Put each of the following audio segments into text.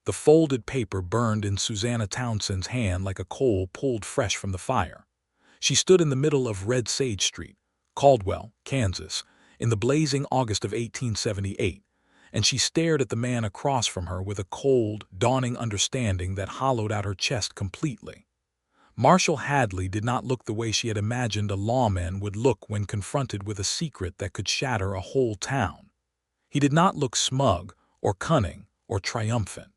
The folded paper burned in Susanna Townsend's hand like a coal pulled fresh from the fire. She stood in the middle of Red Sage Street, Caldwell, Kansas, in the blazing August of 1878, and she stared at the man across from her with a cold, dawning understanding that hollowed out her chest completely. Marshall Hadley did not look the way she had imagined a lawman would look when confronted with a secret that could shatter a whole town. He did not look smug or cunning or triumphant.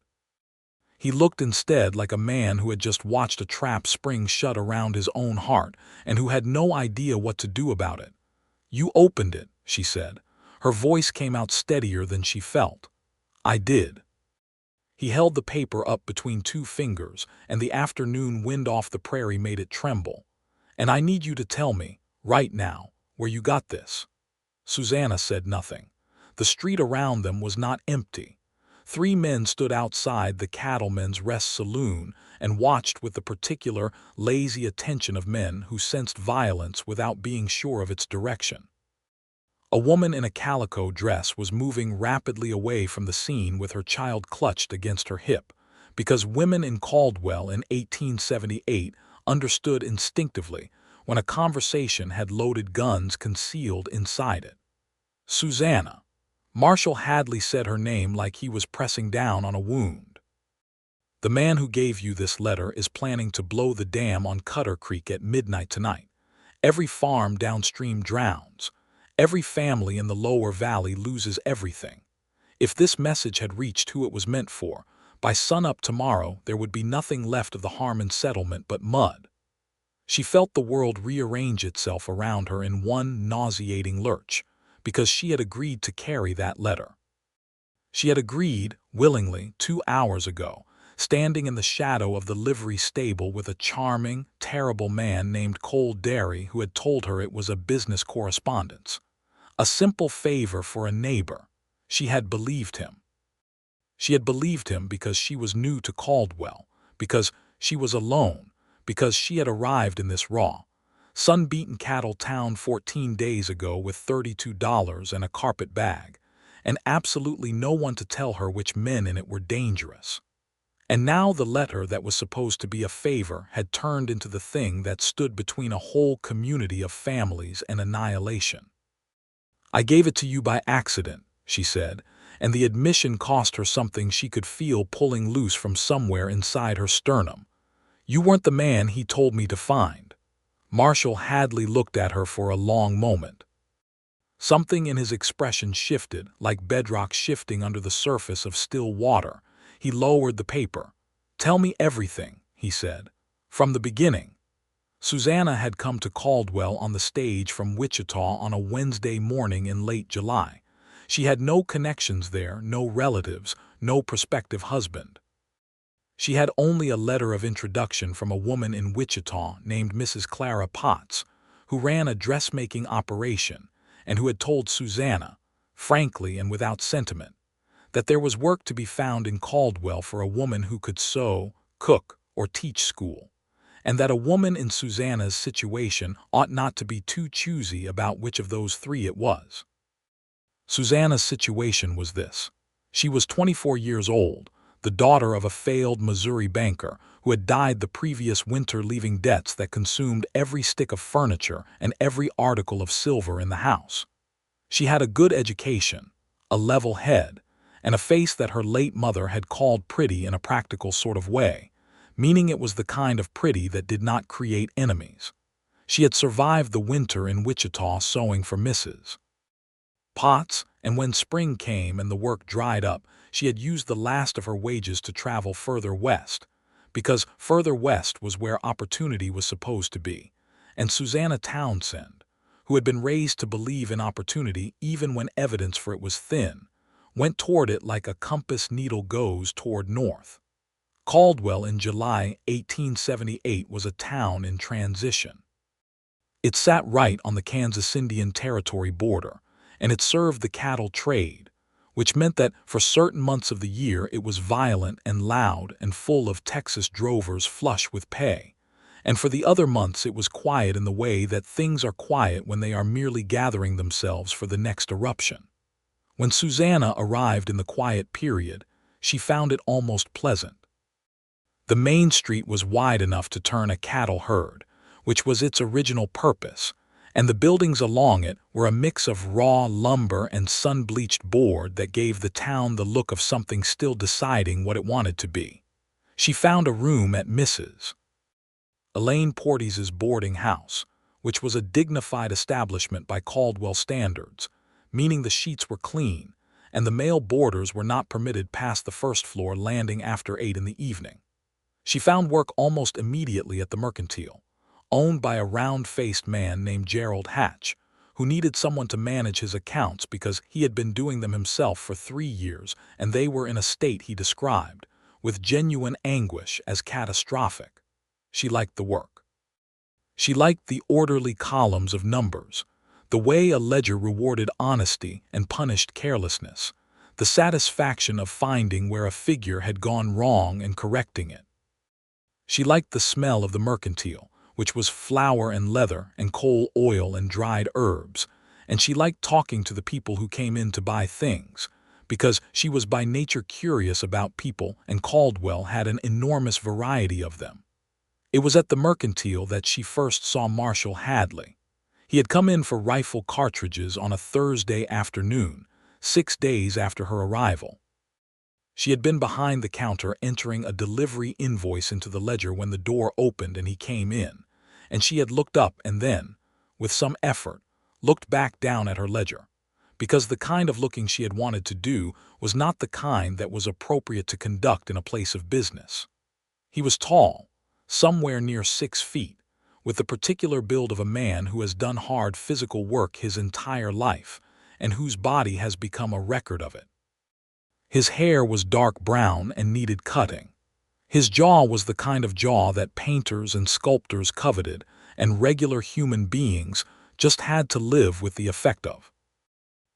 He looked instead like a man who had just watched a trap spring shut around his own heart and who had no idea what to do about it. "You opened it," she said. Her voice came out steadier than she felt. "I did." He held the paper up between two fingers, and the afternoon wind off the prairie made it tremble. "And I need you to tell me, right now, where you got this." Susanna said nothing. The street around them was not empty. 3 men stood outside the Cattlemen's Rest Saloon and watched with the particular, lazy attention of men who sensed violence without being sure of its direction. A woman in a calico dress was moving rapidly away from the scene with her child clutched against her hip, because women in Caldwell in 1878 understood instinctively when a conversation had loaded guns concealed inside it. "Susanna." Marshall Hadley said her name like he was pressing down on a wound. "The man who gave you this letter is planning to blow the dam on Cutter Creek at midnight tonight. Every farm downstream drowns. Every family in the lower valley loses everything. If this message had reached who it was meant for, by sunup tomorrow there would be nothing left of the Harmon settlement but mud." She felt the world rearrange itself around her in one nauseating lurch, because she had agreed to carry that letter. She had agreed, willingly, 2 hours ago, standing in the shadow of the livery stable with a charming, terrible man named Cole Derry who had told her it was a business correspondence. A simple favor for a neighbor. She had believed him. She had believed him because she was new to Caldwell, because she was alone, because she had arrived in this raw, sun-beaten cattle town 14 days ago with $32 and a carpet bag, and absolutely no one to tell her which men in it were dangerous. And now the letter that was supposed to be a favor had turned into the thing that stood between a whole community of families and annihilation. "I gave it to you by accident," she said, and the admission cost her something she could feel pulling loose from somewhere inside her sternum. "You weren't the man he told me to find." Marshall Hadley looked at her for a long moment. Something in his expression shifted, like bedrock shifting under the surface of still water. He lowered the paper. "Tell me everything," he said. "From the beginning." Susanna had come to Caldwell on the stage from Wichita on a Wednesday morning in late July. She had no connections there, no relatives, no prospective husband. She had only a letter of introduction from a woman in Wichita named Mrs. Clara Potts, who ran a dressmaking operation and who had told Susanna, frankly and without sentiment, that there was work to be found in Caldwell for a woman who could sew, cook, or teach school, and that a woman in Susanna's situation ought not to be too choosy about which of those 3 it was. Susanna's situation was this. She was 24 years old, the daughter of a failed Missouri banker who had died the previous winter, leaving debts that consumed every stick of furniture and every article of silver in the house. She had a good education, a level head, and a face that her late mother had called pretty in a practical sort of way, meaning it was the kind of pretty that did not create enemies. She had survived the winter in Wichita sewing for Mrs. Potts, and when spring came and the work dried up, she had used the last of her wages to travel further west, because further west was where opportunity was supposed to be, and Susanna Townsend, who had been raised to believe in opportunity even when evidence for it was thin, went toward it like a compass needle goes toward north. Caldwell in July 1878 was a town in transition. It sat right on the Kansas Indian Territory border, and it served the cattle trade, which meant that for certain months of the year it was violent and loud and full of Texas drovers flush with pay, and for the other months it was quiet in the way that things are quiet when they are merely gathering themselves for the next eruption. When Susanna arrived in the quiet period, she found it almost pleasant. The main street was wide enough to turn a cattle herd, which was its original purpose, and the buildings along it were a mix of raw lumber and sun-bleached board that gave the town the look of something still deciding what it wanted to be. She found a room at Mrs. Elaine Porteous's boarding house, which was a dignified establishment by Caldwell standards, meaning the sheets were clean, and the male boarders were not permitted past the first floor landing after 8 in the evening. She found work almost immediately at the Mercantile, owned by a round-faced man named Gerald Hatch, who needed someone to manage his accounts because he had been doing them himself for 3 years and they were in a state he described, with genuine anguish, as catastrophic. She liked the work. She liked the orderly columns of numbers, the way a ledger rewarded honesty and punished carelessness, the satisfaction of finding where a figure had gone wrong and correcting it. She liked the smell of the Mercantile, which was flour and leather and coal oil and dried herbs, and she liked talking to the people who came in to buy things, because she was by nature curious about people and Caldwell had an enormous variety of them. It was at the Mercantile that she first saw Marshall Hadley. He had come in for rifle cartridges on a Thursday afternoon, 6 days after her arrival. She had been behind the counter entering a delivery invoice into the ledger when the door opened and he came in, and she had looked up and then, with some effort, looked back down at her ledger, because the kind of looking she had wanted to do was not the kind that was appropriate to conduct in a place of business. He was tall, somewhere near 6 feet, with the particular build of a man who has done hard physical work his entire life, and whose body has become a record of it. His hair was dark brown and needed cutting. His jaw was the kind of jaw that painters and sculptors coveted, and regular human beings just had to live with the effect of.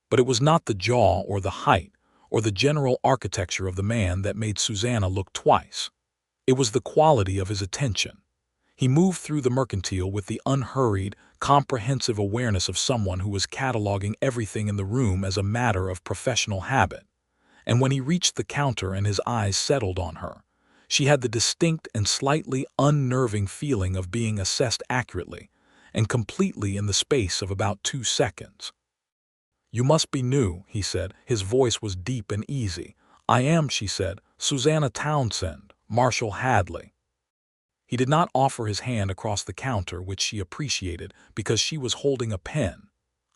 But it was not the jaw or the height or the general architecture of the man that made Susanna look twice. It was the quality of his attention. He moved through the Mercantile with the unhurried, comprehensive awareness of someone who was cataloging everything in the room as a matter of professional habit. And when he reached the counter and his eyes settled on her, she had the distinct and slightly unnerving feeling of being assessed accurately and completely in the space of about 2 seconds. "You must be new," he said. His voice was deep and easy. "I am," she said, "Susanna Townsend, Marshall Hadley." He did not offer his hand across the counter, which she appreciated because she was holding a pen.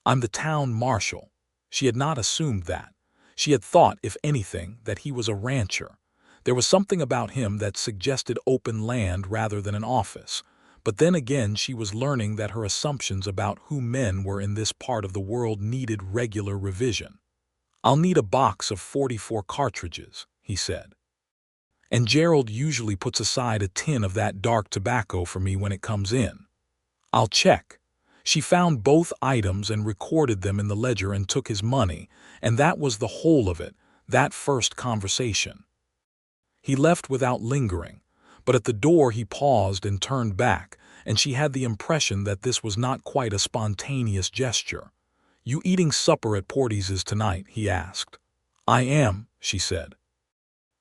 "I'm the town marshal." She had not assumed that. She had thought, if anything, that he was a rancher. There was something about him that suggested open land rather than an office. But then again she was learning that her assumptions about who men were in this part of the world needed regular revision. "I'll need a box of 44 cartridges," he said. "And Gerald usually puts aside a tin of that dark tobacco for me when it comes in." "I'll check." She found both items and recorded them in the ledger and took his money, and that was the whole of it, that first conversation. He left without lingering, but at the door he paused and turned back, and she had the impression that this was not quite a spontaneous gesture. "You eating supper at Porteous's tonight?" he asked. "I am," she said.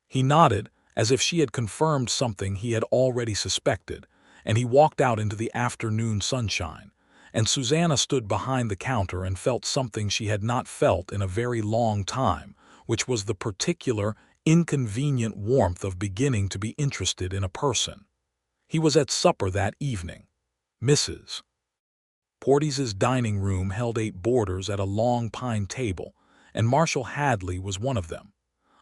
He nodded, as if she had confirmed something he had already suspected, and he walked out into the afternoon sunshine, and Susanna stood behind the counter and felt something she had not felt in a very long time, which was the particular, inconvenient warmth of beginning to be interested in a person. He was at supper that evening. Mrs. Porteous's dining room held 8 boarders at a long pine table, and Marshall Hadley was one of them,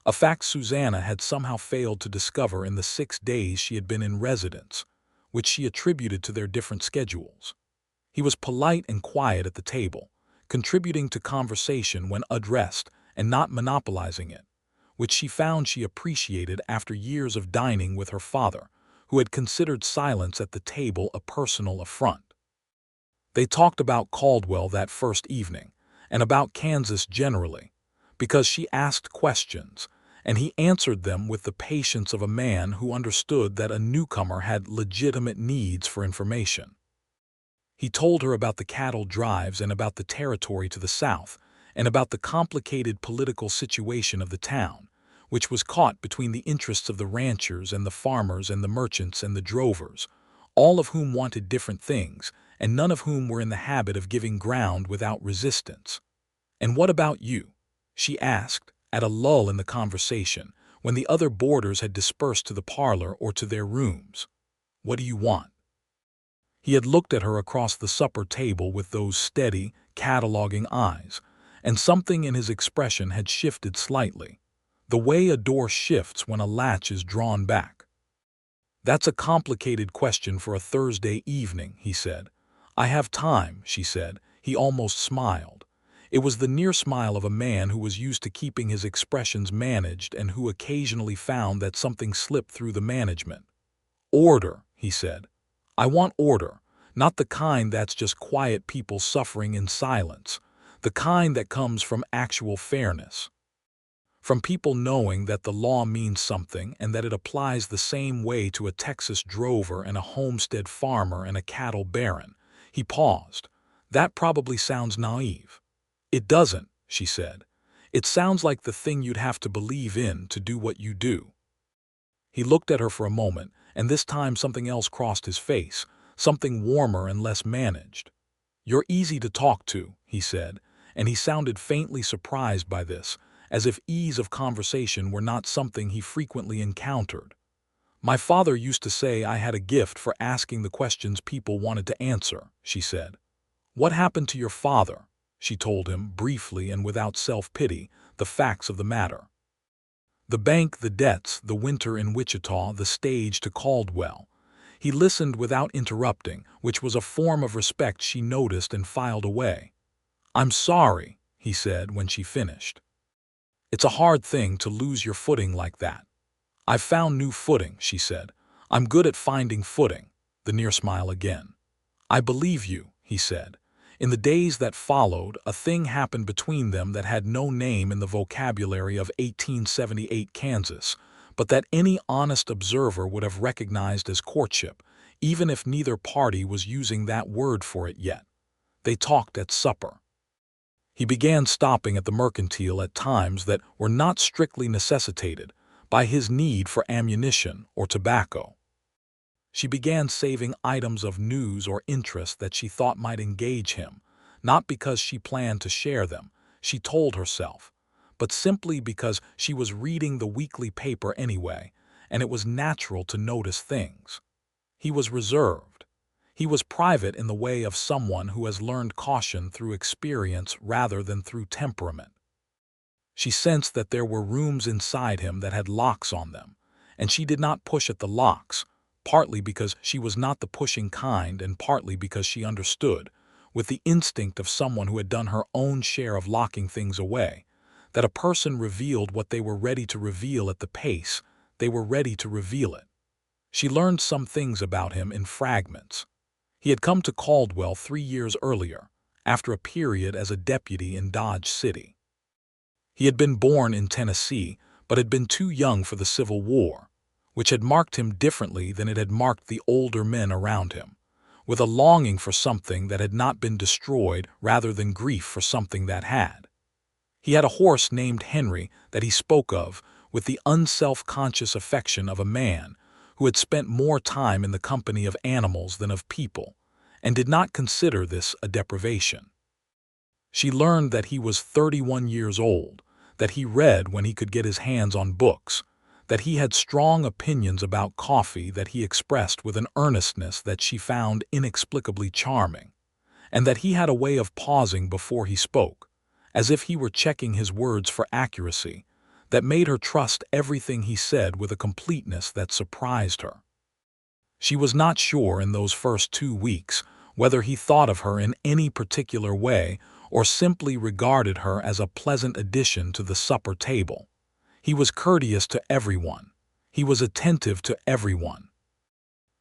a fact Susanna had somehow failed to discover in the 6 days she had been in residence, which she attributed to their different schedules. He was polite and quiet at the table, contributing to conversation when addressed and not monopolizing it, which she found she appreciated after years of dining with her father, who had considered silence at the table a personal affront. They talked about Caldwell that first evening, and about Kansas generally, because she asked questions, and he answered them with the patience of a man who understood that a newcomer had legitimate needs for information. He told her about the cattle drives and about the territory to the south, and about the complicated political situation of the town, which was caught between the interests of the ranchers and the farmers and the merchants and the drovers, all of whom wanted different things, and none of whom were in the habit of giving ground without resistance. "And what about you?" she asked, at a lull in the conversation, when the other boarders had dispersed to the parlor or to their rooms. "What do you want?" He had looked at her across the supper table with those steady, cataloging eyes, and something in his expression had shifted slightly, the way a door shifts when a latch is drawn back. "That's a complicated question for a Thursday evening," he said. "I have time," she said. He almost smiled. It was the near smile of a man who was used to keeping his expressions managed and who occasionally found that something slipped through the management. "Order," he said. "I want order, not the kind that's just quiet people suffering in silence, the kind that comes from actual fairness. From people knowing that the law means something and that it applies the same way to a Texas drover and a homestead farmer and a cattle baron." He paused. "That probably sounds naive." "It doesn't," she said. "It sounds like the thing you'd have to believe in to do what you do." He looked at her for a moment, and this time something else crossed his face, something warmer and less managed. "You're easy to talk to," he said, and he sounded faintly surprised by this, as if ease of conversation were not something he frequently encountered. "My father used to say I had a gift for asking the questions people wanted to answer," she said. "What happened to your father?" She told him, briefly and without self-pity, the facts of the matter. The bank, the debts, the winter in Wichita, the stage to Caldwell. He listened without interrupting, which was a form of respect she noticed and filed away. "I'm sorry," he said when she finished. "It's a hard thing to lose your footing like that." "I've found new footing," she said. "I'm good at finding footing," the near smile again. "I believe you," he said. In the days that followed, a thing happened between them that had no name in the vocabulary of 1878 Kansas, but that any honest observer would have recognized as courtship, even if neither party was using that word for it yet. They talked at supper. He began stopping at the mercantile at times that were not strictly necessitated by his need for ammunition or tobacco. She began saving items of news or interest that she thought might engage him, not because she planned to share them, she told herself, but simply because she was reading the weekly paper anyway, and it was natural to notice things. He was reserved. He was private in the way of someone who has learned caution through experience rather than through temperament. She sensed that there were rooms inside him that had locks on them, and she did not push at the locks, partly because she was not the pushing kind and partly because she understood, with the instinct of someone who had done her own share of locking things away, that a person revealed what they were ready to reveal at the pace they were ready to reveal it. She learned some things about him in fragments. He had come to Caldwell 3 years earlier, after a period as a deputy in Dodge City. He had been born in Tennessee, but had been too young for the Civil War, which had marked him differently than it had marked the older men around him, with a longing for something that had not been destroyed rather than grief for something that had. He had a horse named Henry that he spoke of with the unself-conscious affection of a man who had spent more time in the company of animals than of people, and did not consider this a deprivation. She learned that he was 31 years old, that he read when he could get his hands on books, that he had strong opinions about coffee that he expressed with an earnestness that she found inexplicably charming, and that he had a way of pausing before he spoke, as if he were checking his words for accuracy, that made her trust everything he said with a completeness that surprised her. She was not sure in those first 2 weeks whether he thought of her in any particular way or simply regarded her as a pleasant addition to the supper table. He was courteous to everyone. He was attentive to everyone.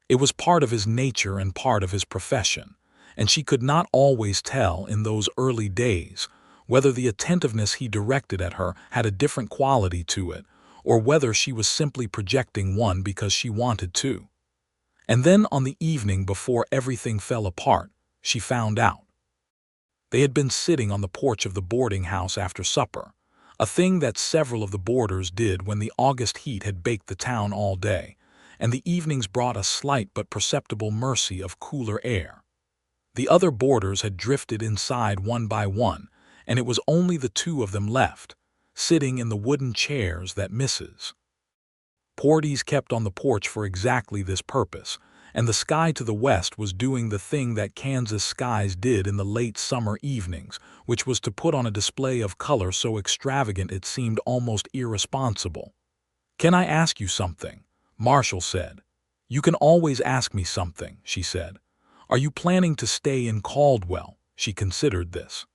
It was part of his nature and part of his profession, and she could not always tell in those early days whether the attentiveness he directed at her had a different quality to it, or whether she was simply projecting one because she wanted to. And then on the evening before everything fell apart, she found out. They had been sitting on the porch of the boarding house after supper, a thing that several of the boarders did when the August heat had baked the town all day, and the evenings brought a slight but perceptible mercy of cooler air. The other boarders had drifted inside one by one, and it was only the two of them left, sitting in the wooden chairs that Mrs. Porties kept on the porch for exactly this purpose, and the sky to the west was doing the thing that Kansas skies did in the late summer evenings, which was to put on a display of color so extravagant it seemed almost irresponsible. "Can I ask you something?" Marshall said. "You can always ask me something," she said. "Are you planning to stay in Caldwell?" She considered this.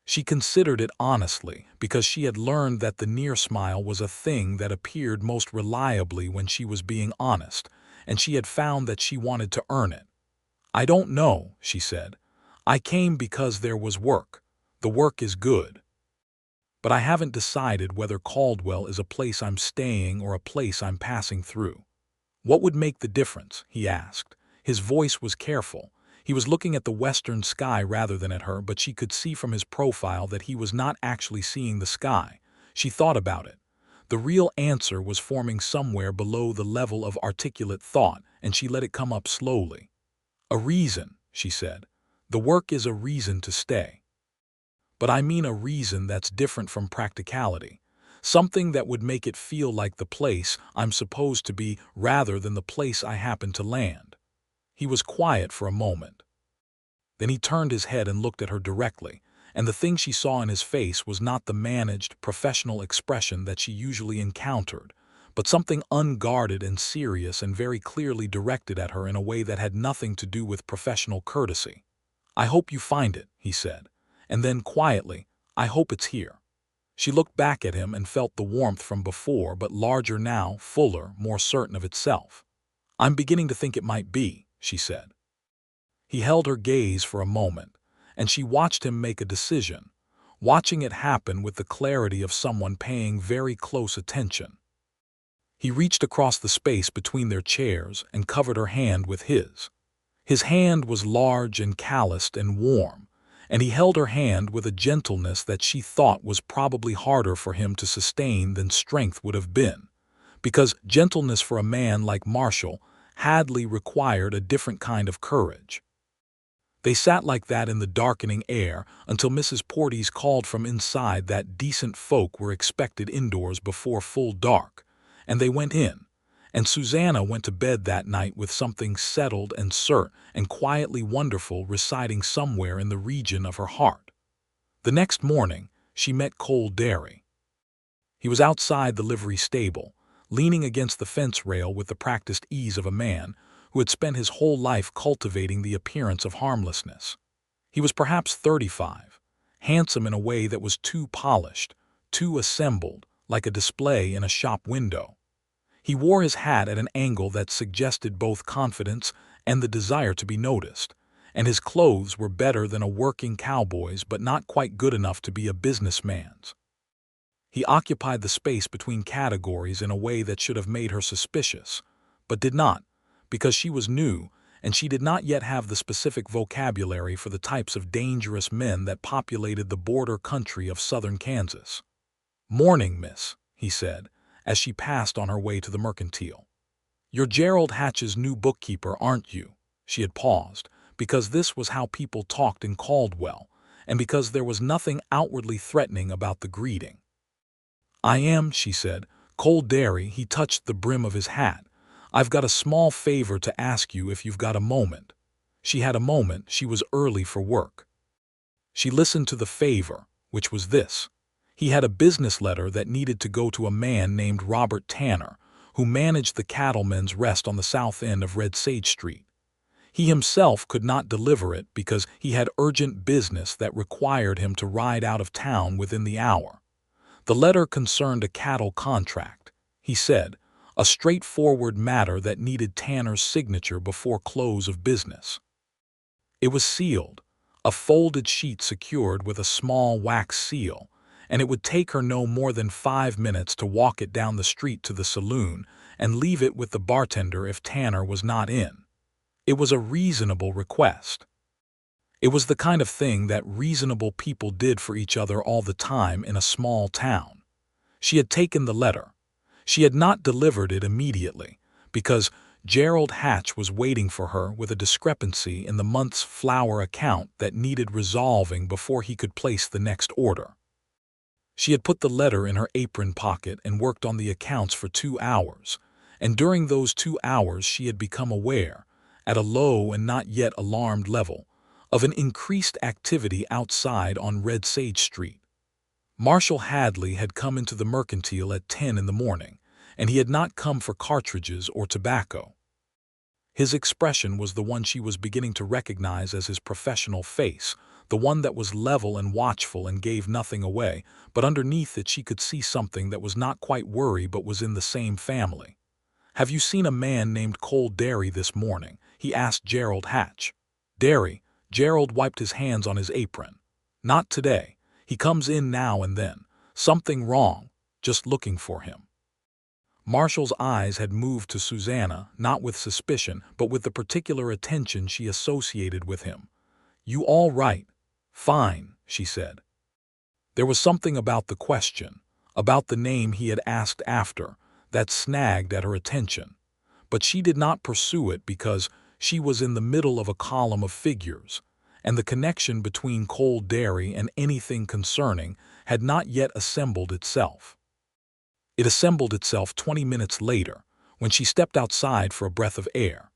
She considered it honestly, because she had learned that the near smile was a thing that appeared most reliably when she was being honest, and she had found that she wanted to earn it. "I don't know," she said. "I came because there was work. The work is good. But I haven't decided whether Caldwell is a place I'm staying or a place I'm passing through." "What would make the difference?" he asked. His voice was careful. He was looking at the western sky rather than at her, but she could see from his profile that he was not actually seeing the sky. She thought about it. The real answer was forming somewhere below the level of articulate thought, and she let it come up slowly. "A reason," she said. "The work is a reason to stay. But I mean a reason that's different from practicality. Something that would make it feel like the place I'm supposed to be rather than the place I happen to land." He was quiet for a moment. Then he turned his head and looked at her directly, and the thing she saw in his face was not the managed, professional expression that she usually encountered, but something unguarded and serious and very clearly directed at her in a way that had nothing to do with professional courtesy. "I hope you find it," he said, and then quietly, "I hope it's here." She looked back at him and felt the warmth from before, but larger now, fuller, more certain of itself. "I'm beginning to think it might be," she said. He held her gaze for a moment, and she watched him make a decision, watching it happen with the clarity of someone paying very close attention. He reached across the space between their chairs and covered her hand with his. His hand was large and calloused and warm, and he held her hand with a gentleness that she thought was probably harder for him to sustain than strength would have been, because gentleness for a man like Marshall Hadley required a different kind of courage. They sat like that in the darkening air until Mrs. Porties called from inside that decent folk were expected indoors before full dark, and they went in, and Susanna went to bed that night with something settled and certain and quietly wonderful residing somewhere in the region of her heart. The next morning she met Cole Derry. He was outside the livery stable, leaning against the fence rail with the practiced ease of a man who had spent his whole life cultivating the appearance of harmlessness. He was perhaps 35, handsome in a way that was too polished, too assembled, like a display in a shop window. He wore his hat at an angle that suggested both confidence and the desire to be noticed, and his clothes were better than a working cowboy's but not quite good enough to be a businessman's. He occupied the space between categories in a way that should have made her suspicious, but did not, because she was new and she did not yet have the specific vocabulary for the types of dangerous men that populated the border country of southern Kansas. "Morning, miss," he said, as she passed on her way to the mercantile. "You're Gerald Hatch's new bookkeeper, aren't you?" She had paused, because this was how people talked in Caldwell, and because there was nothing outwardly threatening about the greeting. "I am," she said. "Cole Derry." He touched the brim of his hat. "I've got a small favor to ask you if you've got a moment." She had a moment. She was early for work. She listened to the favor, which was this. He had a business letter that needed to go to a man named Robert Tanner, who managed the Cattlemen's Rest on the south end of Red Sage Street. He himself could not deliver it because he had urgent business that required him to ride out of town within the hour. The letter concerned a cattle contract, he said, a straightforward matter that needed Tanner's signature before close of business. It was sealed, a folded sheet secured with a small wax seal, and it would take her no more than 5 minutes to walk it down the street to the saloon and leave it with the bartender if Tanner was not in. It was a reasonable request. It was the kind of thing that reasonable people did for each other all the time in a small town. She had taken the letter. She had not delivered it immediately, because Gerald Hatch was waiting for her with a discrepancy in the month's flour account that needed resolving before he could place the next order. She had put the letter in her apron pocket and worked on the accounts for 2 hours, and during those 2 hours she had become aware, at a low and not yet alarmed level, of an increased activity outside on Red Sage Street. Marshall Hadley had come into the mercantile at 10 in the morning, and he had not come for cartridges or tobacco. His expression was the one she was beginning to recognize as his professional face, the one that was level and watchful and gave nothing away, but underneath it she could see something that was not quite worry but was in the same family. "Have you seen a man named Cole Derry this morning?" he asked Gerald Hatch. "Derry." Gerald wiped his hands on his apron. "Not today. He comes in now and then. Something wrong. Just looking for him." Marshall's eyes had moved to Susanna, not with suspicion, but with the particular attention she associated with him. "You all right?" "Fine," she said. There was something about the question, about the name he had asked after, that snagged at her attention. But she did not pursue it because she was in the middle of a column of figures, and the connection between Cole Derry and anything concerning had not yet assembled itself. It assembled itself 20 minutes later, when she stepped outside for a breath of air,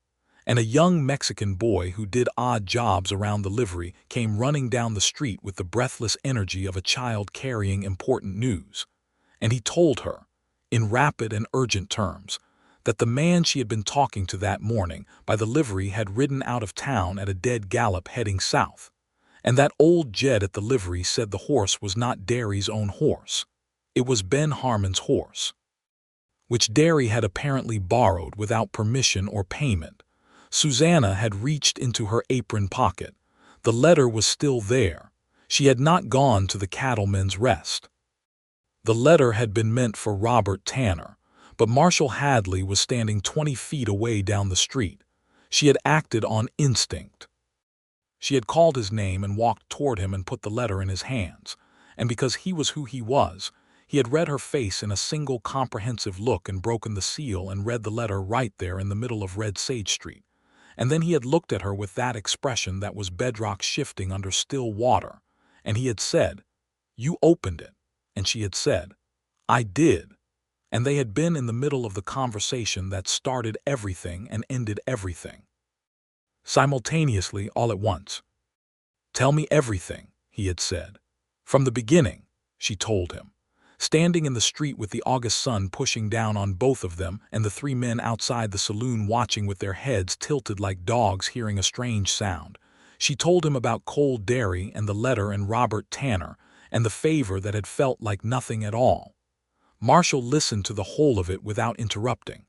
and a young Mexican boy who did odd jobs around the livery came running down the street with the breathless energy of a child carrying important news. And he told her, in rapid and urgent terms, that the man she had been talking to that morning by the livery had ridden out of town at a dead gallop heading south, and that old Jed at the livery said the horse was not Derry's own horse. It was Ben Harmon's horse, which Derry had apparently borrowed without permission or payment. Susanna had reached into her apron pocket. The letter was still there. She had not gone to the Cattlemen's Rest. The letter had been meant for Robert Tanner, but Marshall Hadley was standing 20 feet away down the street. She had acted on instinct. She had called his name and walked toward him and put the letter in his hands, and because he was who he was, he had read her face in a single comprehensive look and broken the seal and read the letter right there in the middle of Red Sage Street. And then he had looked at her with that expression that was bedrock shifting under still water, and he had said, "You opened it," and she had said, "I did," and they had been in the middle of the conversation that started everything and ended everything. Simultaneously, all at once. "Tell me everything," he had said. "From the beginning," she told him. Standing in the street with the August sun pushing down on both of them and the 3 men outside the saloon watching with their heads tilted like dogs hearing a strange sound, she told him about Cole Derry and the letter and Robert Tanner and the favor that had felt like nothing at all. Marshall listened to the whole of it without interrupting.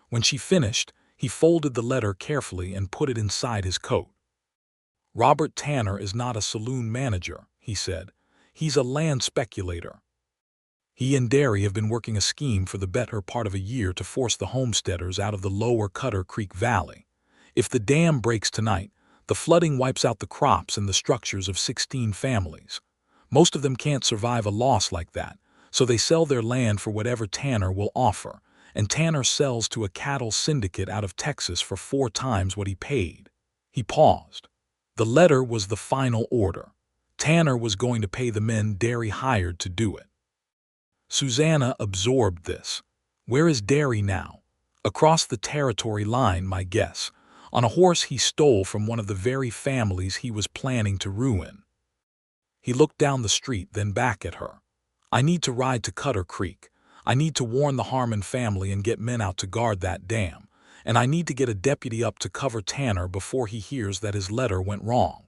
When she finished, he folded the letter carefully and put it inside his coat. "Robert Tanner is not a saloon manager," he said. "He's a land speculator. He and Derry have been working a scheme for the better part of a year to force the homesteaders out of the lower Cutter Creek Valley. If the dam breaks tonight, the flooding wipes out the crops and the structures of 16 families. Most of them can't survive a loss like that, so they sell their land for whatever Tanner will offer, and Tanner sells to a cattle syndicate out of Texas for 4 times what he paid." He paused. The letter was the final order. Tanner was going to pay the men Derry hired to do it. Susanna absorbed this. "Where is Derry now?" "Across the territory line, my guess, on a horse he stole from one of the very families he was planning to ruin." He looked down the street, then back at her. "I need to ride to Cutter Creek. I need to warn the Harmon family and get men out to guard that dam, and I need to get a deputy up to cover Tanner before he hears that his letter went wrong."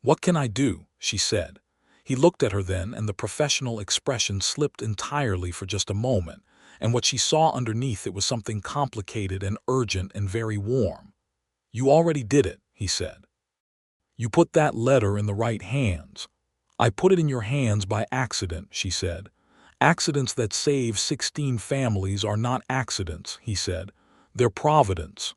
"What can I do?" she said. He looked at her then, and the professional expression slipped entirely for just a moment, and what she saw underneath it was something complicated and urgent and very warm. "You already did it," he said. "You put that letter in the right hands." "I put it in your hands by accident," she said. "Accidents that save 16 families are not accidents," he said. "They're providence."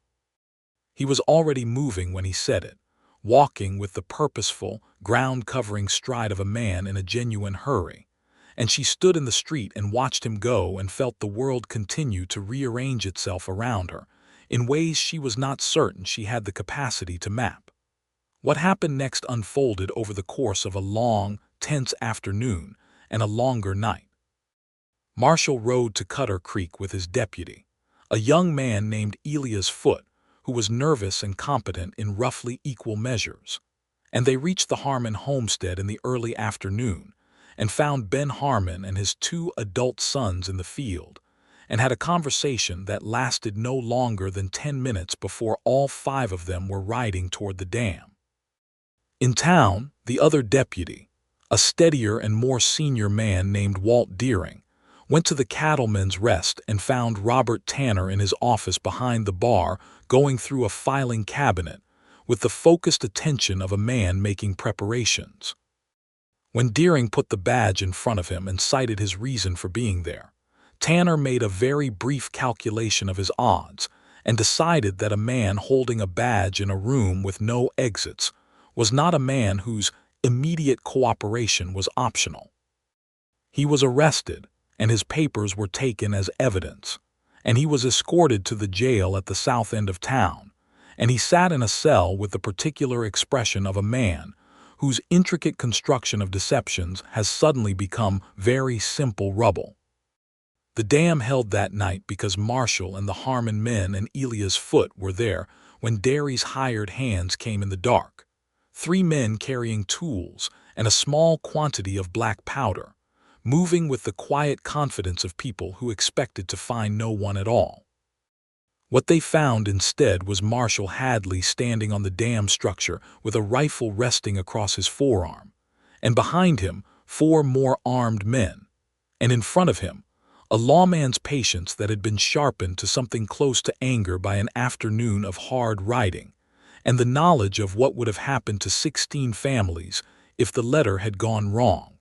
He was already moving when he said it. walking with the purposeful, ground-covering stride of a man in a genuine hurry. And she stood in the street and watched him go and felt the world continue to rearrange itself around her, in ways she was not certain she had the capacity to map. What happened next unfolded over the course of a long, tense afternoon and a longer night. Marshall rode to Cutter Creek with his deputy, a young man named Elias Foote, who was nervous and competent in roughly equal measures, and they reached the Harmon homestead in the early afternoon and found Ben Harmon and his 2 adult sons in the field, and had a conversation that lasted no longer than 10 minutes before all 5 of them were riding toward the dam. In town, the other deputy, a steadier and more senior man named Walt Deering, went to the Cattleman's Rest and found Robert Tanner in his office behind the bar going through a filing cabinet with the focused attention of a man making preparations. When Deering put the badge in front of him and cited his reason for being there, Tanner made a very brief calculation of his odds and decided that a man holding a badge in a room with no exits was not a man whose immediate cooperation was optional. He was arrested, and his papers were taken as evidence, and he was escorted to the jail at the south end of town, and he sat in a cell with the particular expression of a man whose intricate construction of deceptions has suddenly become very simple rubble. The dam held that night because Marshall and the Harmon men and Elias Foote were there when Derry's hired hands came in the dark, 3 men carrying tools and a small quantity of black powder, moving with the quiet confidence of people who expected to find no one at all. What they found instead was Marshall Hadley standing on the dam structure with a rifle resting across his forearm, and behind him 4 more armed men, and in front of him a lawman's patience that had been sharpened to something close to anger by an afternoon of hard riding, and the knowledge of what would have happened to 16 families if the letter had gone wrong.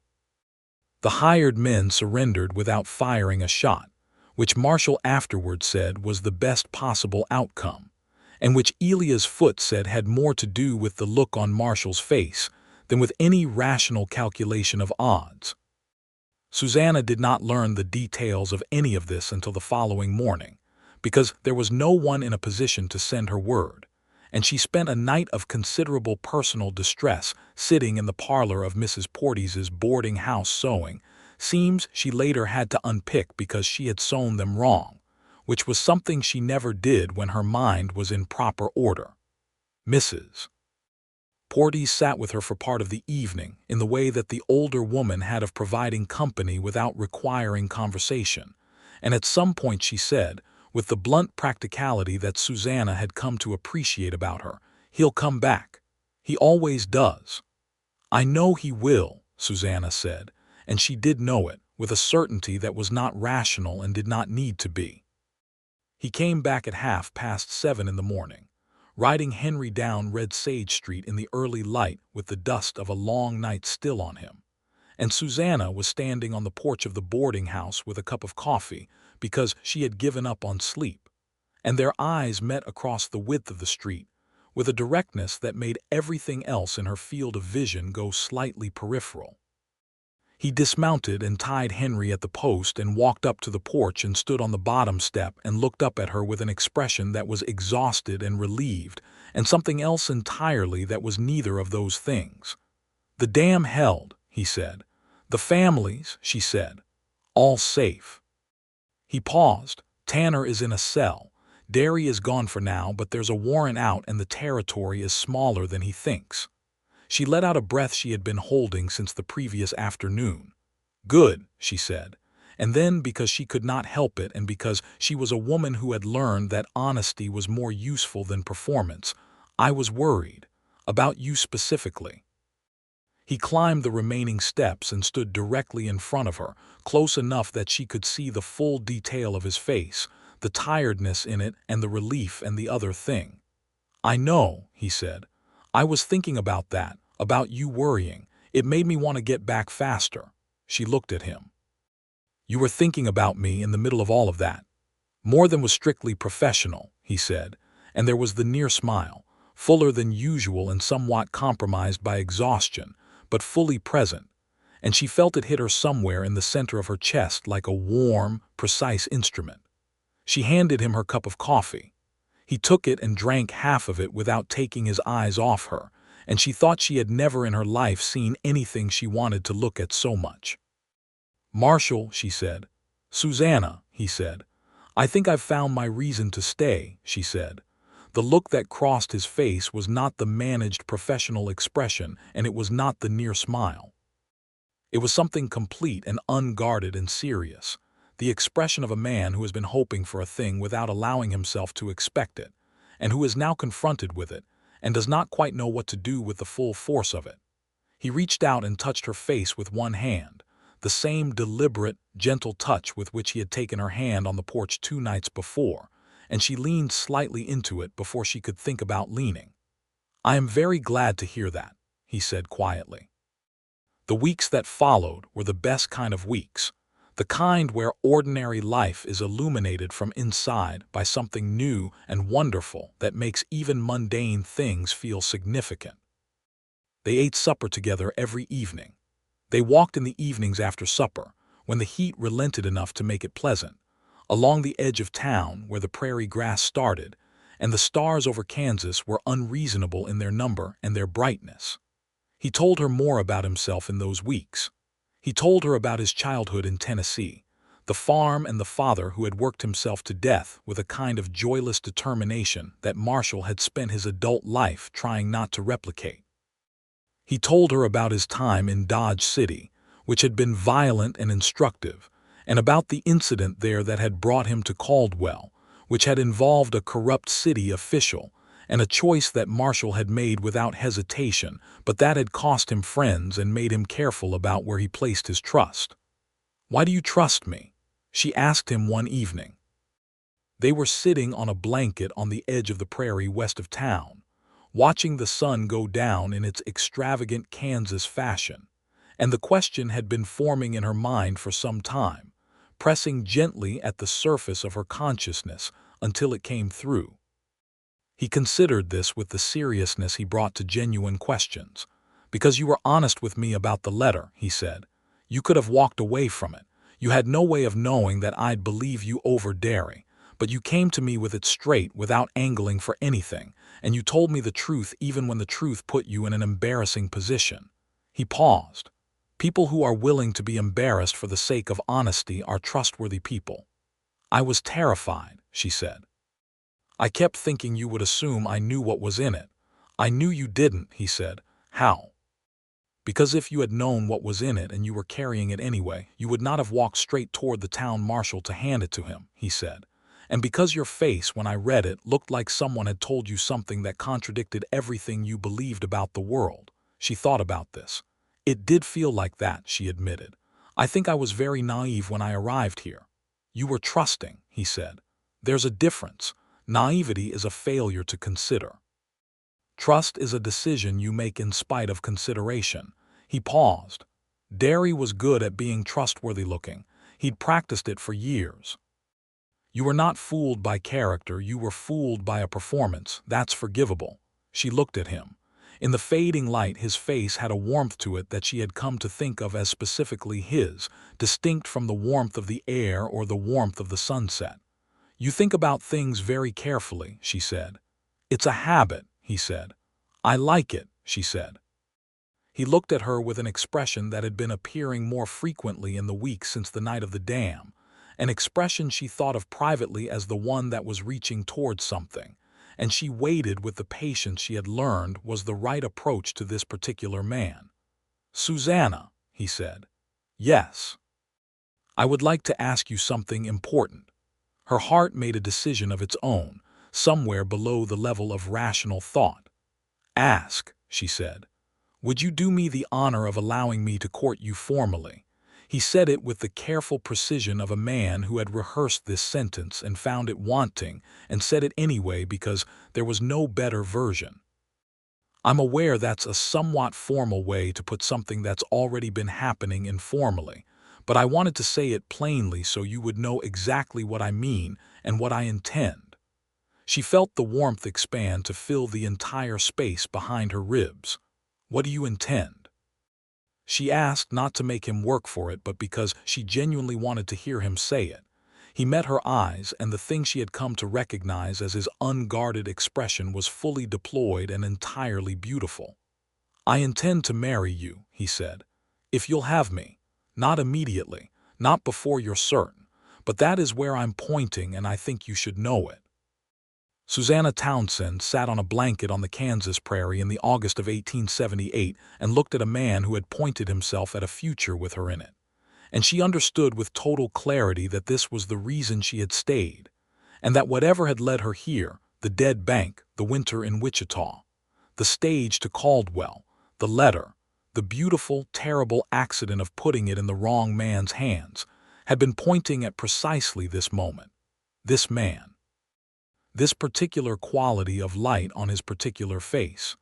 The hired men surrendered without firing a shot, which Marshall afterward said was the best possible outcome, and which Elias Foote said had more to do with the look on Marshall's face than with any rational calculation of odds. Susanna did not learn the details of any of this until the following morning, because there was no one in a position to send her word, and she spent a night of considerable personal distress sitting in the parlor of Mrs. Porteus's boarding house sewing seams she later had to unpick because she had sewn them wrong, which was something she never did when her mind was in proper order. Mrs. Porteus sat with her for part of the evening in the way that the older woman had of providing company without requiring conversation, and at some point she said, with the blunt practicality that Susanna had come to appreciate about her, "He'll come back. He always does." "I know he will," Susanna said, and she did know it, with a certainty that was not rational and did not need to be. He came back at 7:30 in the morning, riding Henry down Red Sage Street in the early light with the dust of a long night still on him, and Susanna was standing on the porch of the boarding house with a cup of coffee because she had given up on sleep, and their eyes met across the width of the street with a directness that made everything else in her field of vision go slightly peripheral. He dismounted and tied Henry at the post and walked up to the porch and stood on the bottom step and looked up at her with an expression that was exhausted and relieved, and something else entirely that was neither of those things. "The dam held," he said. "The families," she said, "all safe." He paused. "Tanner is in a cell. Derry is gone for now, but there's a warrant out and the territory is smaller than he thinks." She let out a breath she had been holding since the previous afternoon. "Good," she said, and then, because she could not help it and because she was a woman who had learned that honesty was more useful than performance, "I was worried. About you specifically." He climbed the remaining steps and stood directly in front of her, close enough that she could see the full detail of his face, the tiredness in it and the relief and the other thing. "I know," he said. "I was thinking about that, about you worrying. It made me want to get back faster." She looked at him. "You were thinking about me in the middle of all of that." "More than was strictly professional," he said, and there was the near smile. fuller than usual and somewhat compromised by exhaustion, but fully present, and she felt it hit her somewhere in the center of her chest like a warm, precise instrument. She handed him her cup of coffee. He took it and drank half of it without taking his eyes off her, and she thought she had never in her life seen anything she wanted to look at so much. "Marshall," she said. "Susanna," he said. "I think I've found my reason to stay," she said. The look that crossed his face was not the managed professional expression, and it was not the near smile. It was something complete and unguarded and serious, the expression of a man who has been hoping for a thing without allowing himself to expect it, and who is now confronted with it, and does not quite know what to do with the full force of it. He reached out and touched her face with one hand, the same deliberate, gentle touch with which he had taken her hand on the porch 2 nights before, and she leaned slightly into it before she could think about leaning. "I am very glad to hear that," he said quietly. The weeks that followed were the best kind of weeks, the kind where ordinary life is illuminated from inside by something new and wonderful that makes even mundane things feel significant. They ate supper together every evening. They walked in the evenings after supper, when the heat relented enough to make it pleasant, along the edge of town where the prairie grass started, and the stars over Kansas were unreasonable in their number and their brightness. He told her more about himself in those weeks. He told her about his childhood in Tennessee, the farm and the father who had worked himself to death with a kind of joyless determination that Marshall had spent his adult life trying not to replicate. He told her about his time in Dodge City, which had been violent and instructive, and about the incident there that had brought him to Caldwell, which had involved a corrupt city official, and a choice that Marshall had made without hesitation, but that had cost him friends and made him careful about where he placed his trust. "Why do you trust me?" she asked him one evening. They were sitting on a blanket on the edge of the prairie west of town, watching the sun go down in its extravagant Kansas fashion, and the question had been forming in her mind for some time, pressing gently at the surface of her consciousness until it came through. He considered this with the seriousness he brought to genuine questions. "Because you were honest with me about the letter," he said. "You could have walked away from it. You had no way of knowing that I'd believe you over dairy, but you came to me with it straight without angling for anything, and you told me the truth even when the truth put you in an embarrassing position." He paused. "People who are willing to be embarrassed for the sake of honesty are trustworthy people." "I was terrified," she said. "I kept thinking you would assume I knew what was in it." "I knew you didn't," he said. "How?" "Because if you had known what was in it and you were carrying it anyway, you would not have walked straight toward the town marshal to hand it to him," he said. "And because your face, when I read it, looked like someone had told you something that contradicted everything you believed about the world." She thought about this. "It did feel like that," she admitted. "I think I was very naive when I arrived here." "You were trusting," he said. "There's a difference. Naivety is a failure to consider. Trust is a decision you make in spite of consideration." He paused. Derry was good at being trustworthy looking. He'd practiced it for years. "You were not fooled by character, you were fooled by a performance. That's forgivable." She looked at him. In the fading light, his face had a warmth to it that she had come to think of as specifically his, distinct from the warmth of the air or the warmth of the sunset. "You think about things very carefully," she said. "It's a habit," he said. "I like it," she said. He looked at her with an expression that had been appearing more frequently in the weeks since the night of the dam, an expression she thought of privately as the one that was reaching towards something, and she waited with the patience she had learned was the right approach to this particular man. "Susanna," he said. "Yes. I would like to ask you something important." Her heart made a decision of its own, somewhere below the level of rational thought. "Ask," she said. "Would you do me the honor of allowing me to court you formally?" He said it with the careful precision of a man who had rehearsed this sentence and found it wanting, and said it anyway because there was no better version. "I'm aware that's a somewhat formal way to put something that's already been happening informally, but I wanted to say it plainly so you would know exactly what I mean and what I intend." She felt the warmth expand to fill the entire space behind her ribs. "What do you intend?" She asked, not to make him work for it, but because she genuinely wanted to hear him say it. He met her eyes, and the thing she had come to recognize as his unguarded expression was fully deployed and entirely beautiful. "I intend to marry you," he said. "If you'll have me. Not immediately, not before you're certain, but that is where I'm pointing, and I think you should know it." Susanna Townsend sat on a blanket on the Kansas prairie in the August of 1878 and looked at a man who had pointed himself at a future with her in it. And she understood with total clarity that this was the reason she had stayed, and that whatever had led her here, the dead bank, the winter in Wichita, the stage to Caldwell, the letter, the beautiful, terrible accident of putting it in the wrong man's hands, had been pointing at precisely this moment, this man. This particular quality of light on his particular face.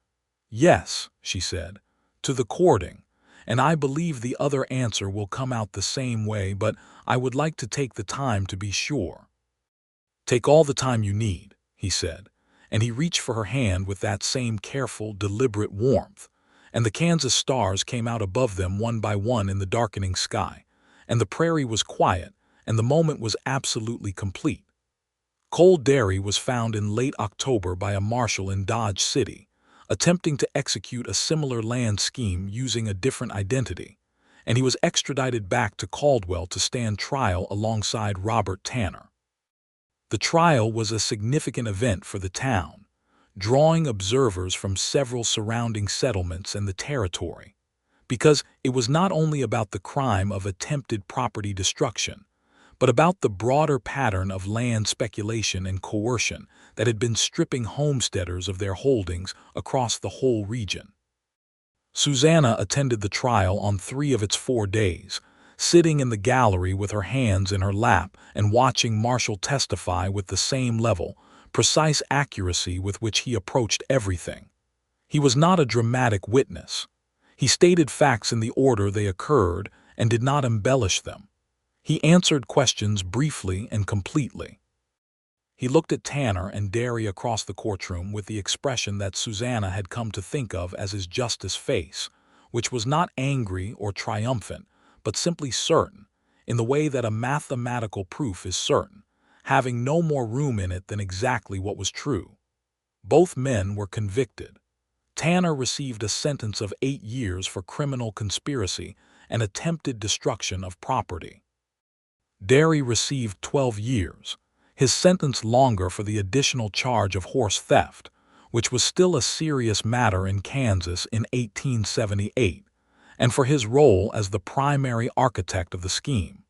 "Yes," she said, "to the courting, and I believe the other answer will come out the same way, but I would like to take the time to be sure." "Take all the time you need," he said, and he reached for her hand with that same careful, deliberate warmth, and the Kansas stars came out above them one by one in the darkening sky, and the prairie was quiet, and the moment was absolutely complete. Cold dairy was found in late October by a marshal in Dodge City, attempting to execute a similar land scheme using a different identity, and he was extradited back to Caldwell to stand trial alongside Robert Tanner. The trial was a significant event for the town, drawing observers from several surrounding settlements and the territory, because it was not only about the crime of attempted property destruction, but about the broader pattern of land speculation and coercion that had been stripping homesteaders of their holdings across the whole region. Susanna attended the trial on 3 of its 4 days, sitting in the gallery with her hands in her lap and watching Marshall testify with the same level, precise accuracy with which he approached everything. He was not a dramatic witness. He stated facts in the order they occurred and did not embellish them. He answered questions briefly and completely. He looked at Tanner and Derry across the courtroom with the expression that Susanna had come to think of as his justice face, which was not angry or triumphant, but simply certain, in the way that a mathematical proof is certain, having no more room in it than exactly what was true. Both men were convicted. Tanner received a sentence of 8 years for criminal conspiracy and attempted destruction of property. Derry received 12 years, his sentence longer for the additional charge of horse theft, which was still a serious matter in Kansas in 1878, and for his role as the primary architect of the scheme.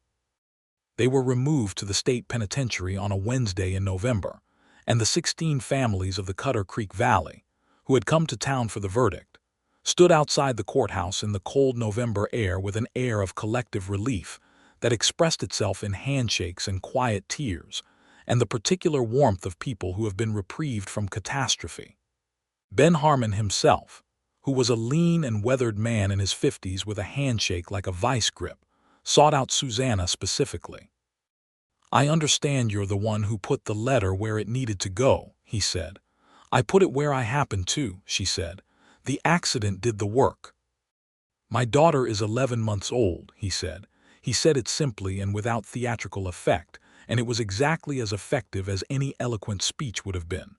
They were removed to the state penitentiary on a Wednesday in November, and the 16 families of the Cutter Creek Valley, who had come to town for the verdict, stood outside the courthouse in the cold November air with an air of collective relief that expressed itself in handshakes and quiet tears, and the particular warmth of people who have been reprieved from catastrophe. Ben Harmon himself, who was a lean and weathered man in his 50s with a handshake like a vice grip, sought out Susanna specifically. "I understand you're the one who put the letter where it needed to go," he said. "I put it where I happened to," she said. "The accident did the work." "My daughter is 11 months old," he said. He said it simply and without theatrical effect, and it was exactly as effective as any eloquent speech would have been.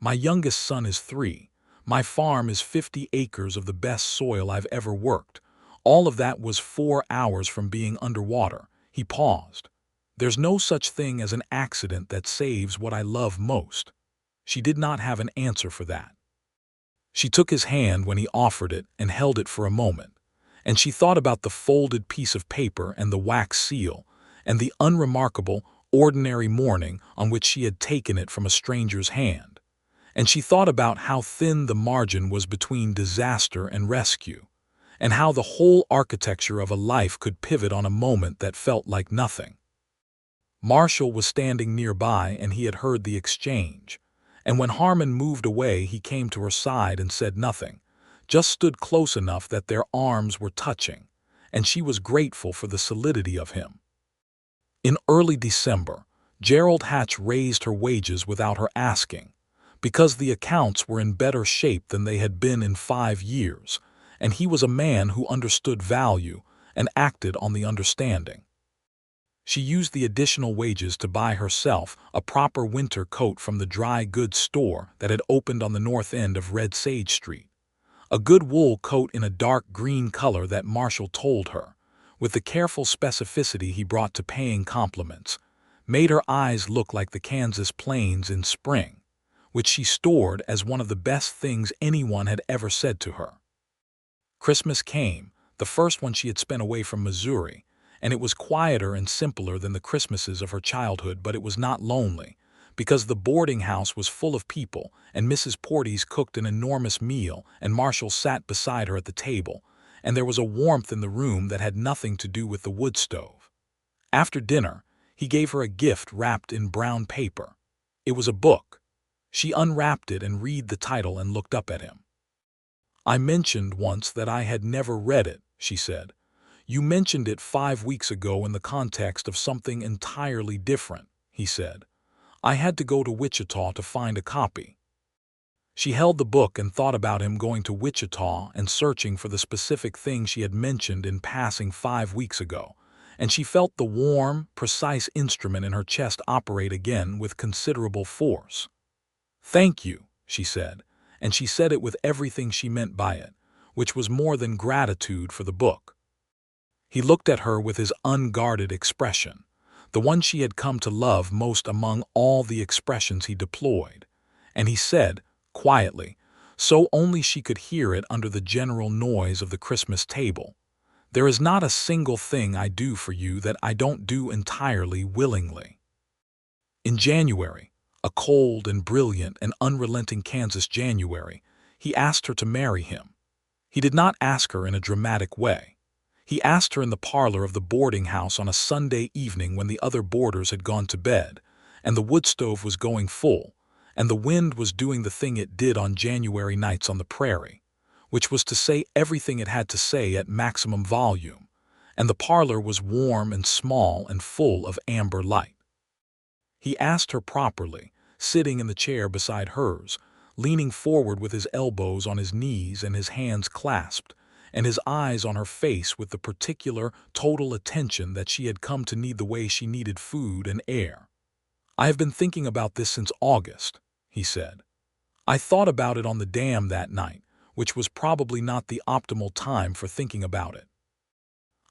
"My youngest son is 3. My farm is 50 acres of the best soil I've ever worked. All of that was 4 hours from being underwater." He paused. "There's no such thing as an accident that saves what I love most." She did not have an answer for that. She took his hand when he offered it and held it for a moment, and she thought about the folded piece of paper and the wax seal, and the unremarkable, ordinary morning on which she had taken it from a stranger's hand. And she thought about how thin the margin was between disaster and rescue, and how the whole architecture of a life could pivot on a moment that felt like nothing. Marshall was standing nearby, and he had heard the exchange, and when Harmon moved away he came to her side and said nothing, just stood close enough that their arms were touching, and she was grateful for the solidity of him. In early December, Gerald Hatch raised her wages without her asking, because the accounts were in better shape than they had been in 5 years, and he was a man who understood value and acted on the understanding. She used the additional wages to buy herself a proper winter coat from the dry goods store that had opened on the north end of Red Sage Street. A good wool coat in a dark green color that Marshall told her, with the careful specificity he brought to paying compliments, made her eyes look like the Kansas plains in spring, which she stored as one of the best things anyone had ever said to her. Christmas came, the first one she had spent away from Missouri, and it was quieter and simpler than the Christmases of her childhood, but it was not lonely, because the boarding house was full of people, and Mrs. Porteous cooked an enormous meal, and Marshall sat beside her at the table, and there was a warmth in the room that had nothing to do with the wood stove. After dinner, he gave her a gift wrapped in brown paper. It was a book. She unwrapped it and read the title and looked up at him. "I mentioned once that I had never read it," she said. "You mentioned it 5 weeks ago in the context of something entirely different," he said. "I had to go to Wichita to find a copy." She held the book and thought about him going to Wichita and searching for the specific thing she had mentioned in passing 5 weeks ago, and she felt the warm, precise instrument in her chest operate again with considerable force. "Thank you," she said, and she said it with everything she meant by it, which was more than gratitude for the book. He looked at her with his unguarded expression, the one she had come to love most among all the expressions he deployed, and he said, quietly, so only she could hear it under the general noise of the Christmas table, "There is not a single thing I do for you that I don't do entirely willingly." In January, a cold and brilliant and unrelenting Kansas January, he asked her to marry him. He did not ask her in a dramatic way. He asked her in the parlor of the boarding house on a Sunday evening when the other boarders had gone to bed, and the wood stove was going full, and the wind was doing the thing it did on January nights on the prairie, which was to say everything it had to say at maximum volume, and the parlor was warm and small and full of amber light. He asked her properly, sitting in the chair beside hers, leaning forward with his elbows on his knees and his hands clasped, and his eyes on her face with the particular, total attention that she had come to need the way she needed food and air. "I have been thinking about this since August," he said. "I thought about it on the dam that night, which was probably not the optimal time for thinking about it.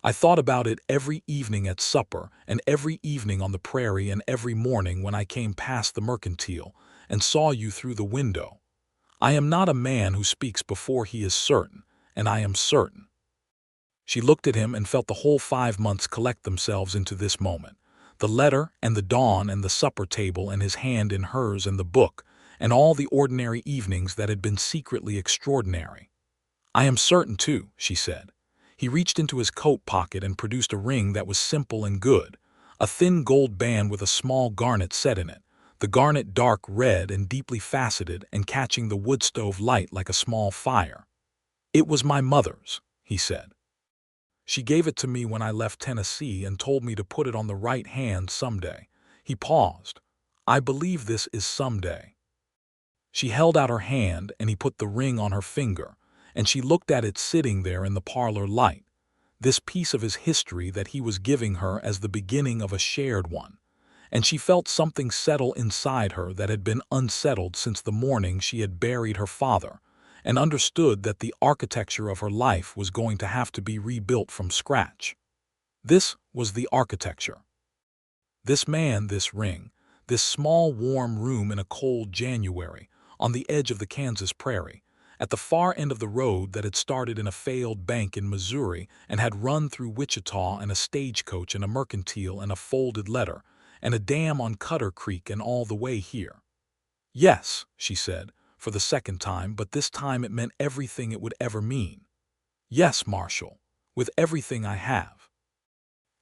I thought about it every evening at supper and every evening on the prairie and every morning when I came past the mercantile and saw you through the window. I am not a man who speaks before he is certain, and I am certain." She looked at him and felt the whole 5 months collect themselves into this moment. The letter and the dawn and the supper table and his hand in hers and the book, and all the ordinary evenings that had been secretly extraordinary. "I am certain, too," she said. He reached into his coat pocket and produced a ring that was simple and good, a thin gold band with a small garnet set in it, the garnet dark red and deeply faceted and catching the wood stove light like a small fire. "It was my mother's," he said. "She gave it to me when I left Tennessee and told me to put it on the right hand someday." He paused. "I believe this is someday." She held out her hand and he put the ring on her finger, and she looked at it sitting there in the parlor light, this piece of his history that he was giving her as the beginning of a shared one, and she felt something settle inside her that had been unsettled since the morning she had buried her father, and understood that the architecture of her life was going to have to be rebuilt from scratch. This was the architecture. This man, this ring, this small warm room in a cold January, on the edge of the Kansas prairie, at the far end of the road that had started in a failed bank in Missouri and had run through Wichita and a stagecoach and a mercantile and a folded letter and a dam on Cutter Creek and all the way here. "Yes," she said, for the second time, but this time it meant everything it would ever mean. "Yes, Marshall, with everything I have."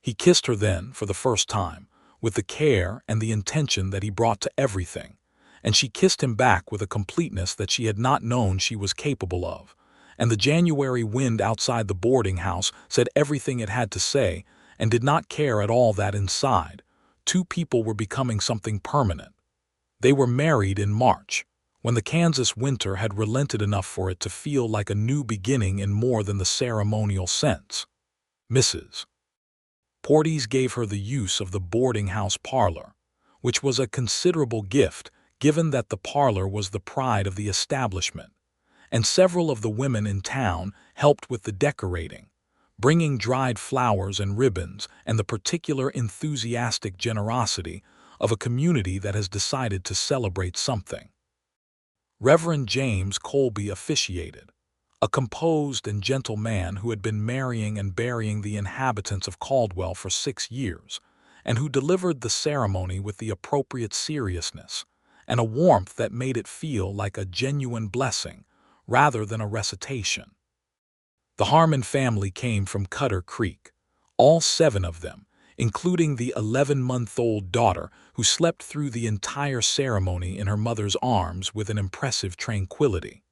He kissed her then, for the first time, with the care and the intention that he brought to everything, and she kissed him back with a completeness that she had not known she was capable of, and the January wind outside the boarding house said everything it had to say and did not care at all that inside, two people were becoming something permanent. They were married in March, when the Kansas winter had relented enough for it to feel like a new beginning in more than the ceremonial sense. Mrs. Porteous gave her the use of the boarding house parlor, which was a considerable gift given that the parlor was the pride of the establishment, and several of the women in town helped with the decorating, bringing dried flowers and ribbons and the particular enthusiastic generosity of a community that has decided to celebrate something. Reverend James Colby officiated, a composed and gentle man who had been marrying and burying the inhabitants of Caldwell for 6 years, and who delivered the ceremony with the appropriate seriousness and a warmth that made it feel like a genuine blessing rather than a recitation. The Harmon family came from Cutter Creek, all 7 of them, including the 11-month-old daughter who slept through the entire ceremony in her mother's arms with an impressive tranquility.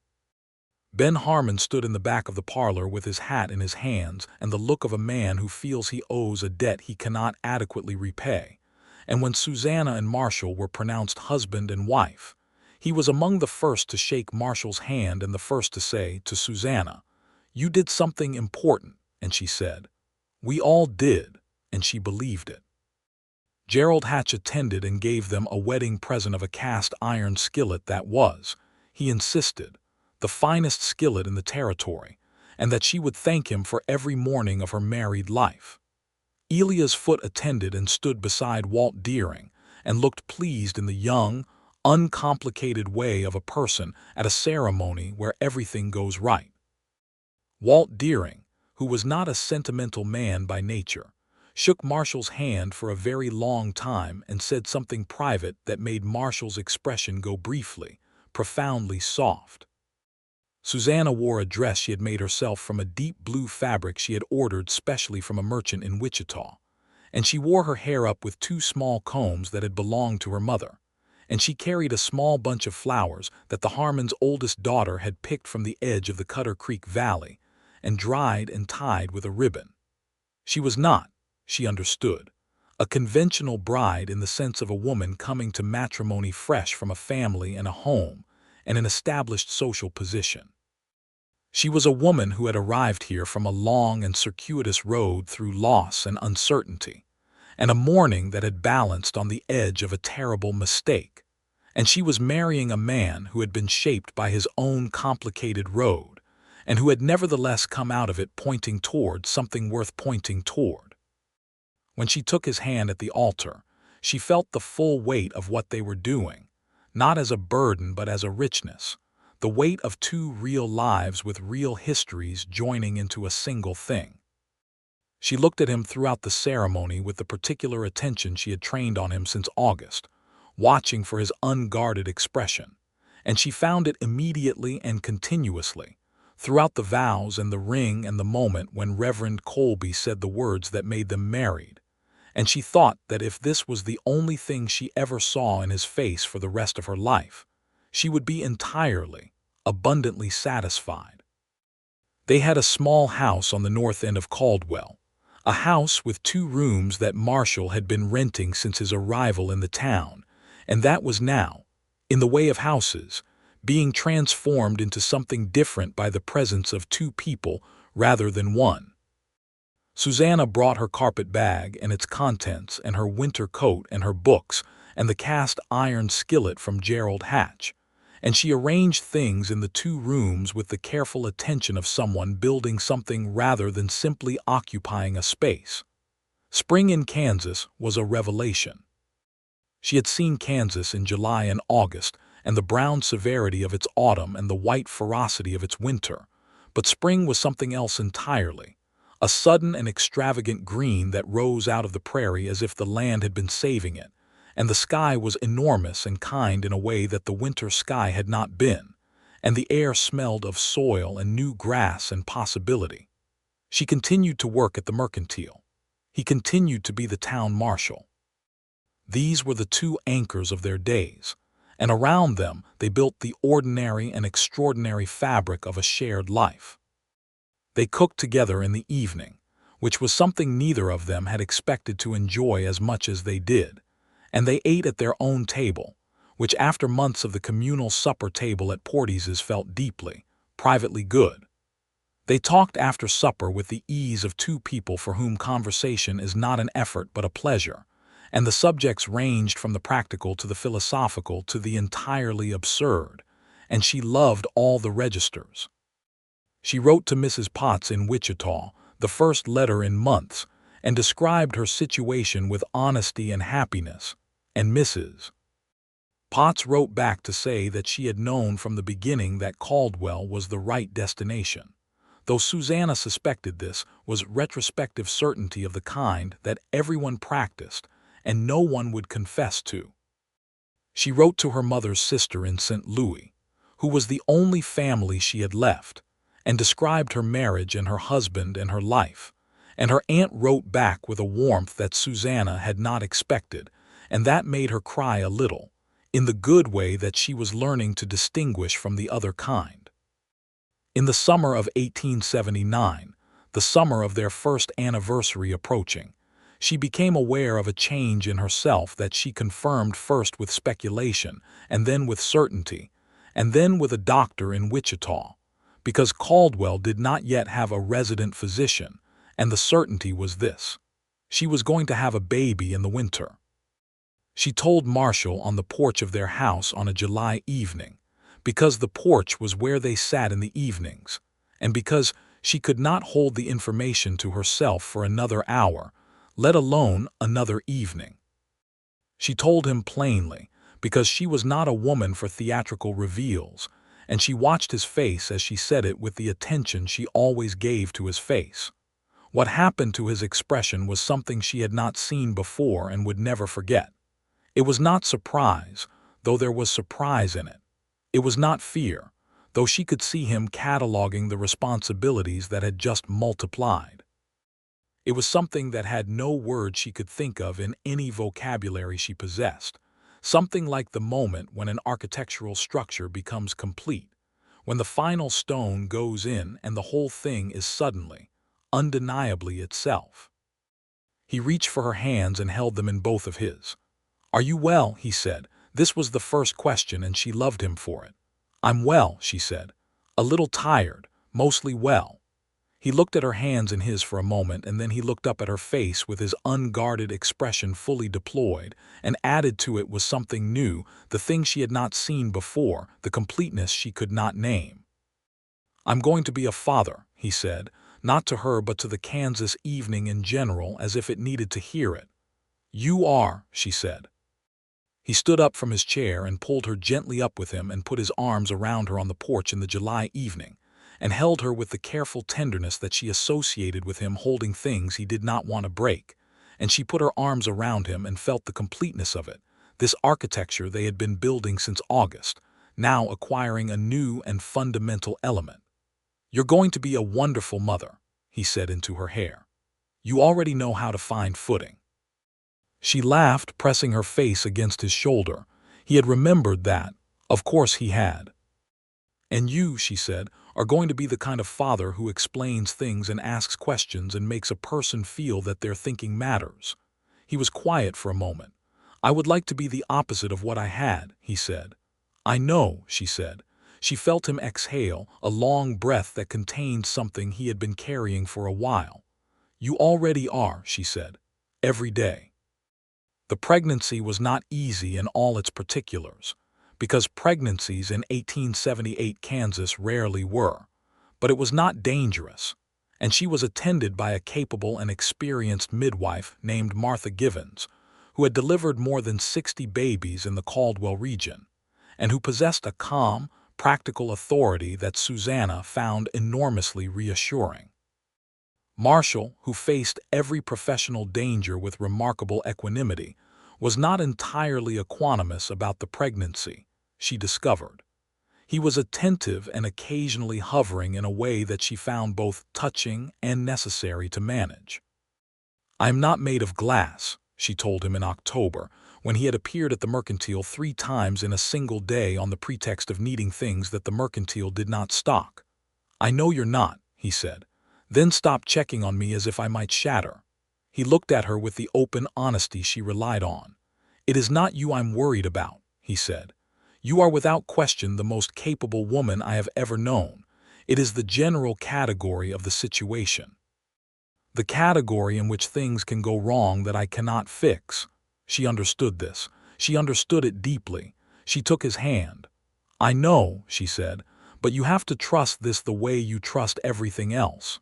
Ben Harmon stood in the back of the parlor with his hat in his hands and the look of a man who feels he owes a debt he cannot adequately repay, and when Susanna and Marshall were pronounced husband and wife, he was among the first to shake Marshall's hand and the first to say to Susanna, "You did something important," and she said, "We all did," and she believed it. Gerald Hatch attended and gave them a wedding present of a cast-iron skillet that was, he insisted, the finest skillet in the territory, and that she would thank him for every morning of her married life. Elia's Foot attended and stood beside Walt Deering and looked pleased in the young, uncomplicated way of a person at a ceremony where everything goes right. Walt Deering, who was not a sentimental man by nature, shook Marshall's hand for a very long time and said something private that made Marshall's expression go briefly, profoundly soft. Susanna wore a dress she had made herself from a deep blue fabric she had ordered specially from a merchant in Wichita, and she wore her hair up with 2 small combs that had belonged to her mother, and she carried a small bunch of flowers that the Harmon's oldest daughter had picked from the edge of the Cutter Creek Valley and dried and tied with a ribbon. She was not, she understood, a conventional bride in the sense of a woman coming to matrimony fresh from a family and a home and an established social position. She was a woman who had arrived here from a long and circuitous road through loss and uncertainty, and a morning that had balanced on the edge of a terrible mistake, and she was marrying a man who had been shaped by his own complicated road, and who had nevertheless come out of it pointing toward something worth pointing toward. When she took his hand at the altar, she felt the full weight of what they were doing, not as a burden but as a richness, the weight of 2 real lives with real histories joining into a single thing. She looked at him throughout the ceremony with the particular attention she had trained on him since August, watching for his unguarded expression, and she found it immediately and continuously, throughout the vows and the ring and the moment when Reverend Colby said the words that made them married, and she thought that if this was the only thing she ever saw in his face for the rest of her life, she would be entirely, abundantly satisfied. They had a small house on the north end of Caldwell, a house with 2 rooms that Marshall had been renting since his arrival in the town, and that was now, in the way of houses, being transformed into something different by the presence of 2 people rather than 1. Susanna brought her carpet bag and its contents and her winter coat and her books and the cast-iron skillet from Gerald Hatch, and she arranged things in the 2 rooms with the careful attention of someone building something rather than simply occupying a space. Spring in Kansas was a revelation. She had seen Kansas in July and August and the brown severity of its autumn and the white ferocity of its winter, but spring was something else entirely, a sudden and extravagant green that rose out of the prairie as if the land had been saving it, and the sky was enormous and kind in a way that the winter sky had not been, and the air smelled of soil and new grass and possibility. She continued to work at the mercantile. He continued to be the town marshal. These were the 2 anchors of their days, and around them they built the ordinary and extraordinary fabric of a shared life. They cooked together in the evening, which was something neither of them had expected to enjoy as much as they did, and they ate at their own table, which after months of the communal supper table at Porteus's felt deeply, privately good. They talked after supper with the ease of two people for whom conversation is not an effort but a pleasure, and the subjects ranged from the practical to the philosophical to the entirely absurd, and she loved all the registers. She wrote to Mrs. Potts in Wichita, the first letter in months, and described her situation with honesty and happiness, and Mrs. Potts wrote back to say that she had known from the beginning that Caldwell was the right destination. Though Susanna suspected this was retrospective certainty of the kind that everyone practiced and no one would confess to. She wrote to her mother's sister in St. Louis, who was the only family she had left, and described her marriage and her husband and her life, and her aunt wrote back with a warmth that Susanna had not expected, and that made her cry a little, in the good way that she was learning to distinguish from the other kind. In the summer of 1879, the summer of their first anniversary approaching, she became aware of a change in herself that she confirmed first with speculation, and then with certainty, and then with a doctor in Wichita, because Caldwell did not yet have a resident physician, and the certainty was this: she was going to have a baby in the winter. She told Marshall on the porch of their house on a July evening, because the porch was where they sat in the evenings, and because she could not hold the information to herself for another hour, let alone another evening. She told him plainly, because she was not a woman for theatrical reveals, and she watched his face as she said it with the attention she always gave to his face. What happened to his expression was something she had not seen before and would never forget. It was not surprise, though there was surprise in it. It was not fear, though she could see him cataloging the responsibilities that had just multiplied. It was something that had no word she could think of in any vocabulary she possessed, something like the moment when an architectural structure becomes complete, when the final stone goes in and the whole thing is suddenly, undeniably itself. He reached for her hands and held them in both of his. "Are you well?" he said. This was the first question, and she loved him for it. "I'm well," she said. "A little tired, mostly well." He looked at her hands in his for a moment, and then he looked up at her face with his unguarded expression fully deployed, and added to it was something new, the thing she had not seen before, the completeness she could not name. "I'm going to be a father," he said, not to her but to the Kansas evening in general, as if it needed to hear it. "You are," she said. He stood up from his chair and pulled her gently up with him and put his arms around her on the porch in the July evening, and held her with the careful tenderness that she associated with him holding things he did not want to break, and she put her arms around him and felt the completeness of it, this architecture they had been building since August, now acquiring a new and fundamental element. "You're going to be a wonderful mother," he said into her hair. "You already know how to find footing." She laughed, pressing her face against his shoulder. He had remembered that. Of course he had. "And you," she said, "are going to be the kind of father who explains things and asks questions and makes a person feel that their thinking matters." He was quiet for a moment. "I would like to be the opposite of what I had," he said. "I know," she said. She felt him exhale, a long breath that contained something he had been carrying for a while. "You already are," she said. "Every day." The pregnancy was not easy in all its particulars, because pregnancies in 1878 Kansas rarely were, but it was not dangerous, and she was attended by a capable and experienced midwife named Martha Givens, who had delivered more than 60 babies in the Caldwell region, and who possessed a calm, practical authority that Susanna found enormously reassuring. Marshall, who faced every professional danger with remarkable equanimity, was not entirely equanimous about the pregnancy, she discovered. He was attentive and occasionally hovering in a way that she found both touching and necessary to manage. "I am not made of glass," she told him in October, when he had appeared at the Mercantile 3 times in a single day on the pretext of needing things that the Mercantile did not stock. "I know you're not," he said. then stopped checking on me as if I might shatter. He looked at her with the open honesty she relied on. "It is not you I'm worried about," he said. "You are without question the most capable woman I have ever known. It is the general category of the situation. The category in which things can go wrong that I cannot fix." She understood this. She understood it deeply. She took his hand. "I know," she said, "but you have to trust this the way you trust everything else.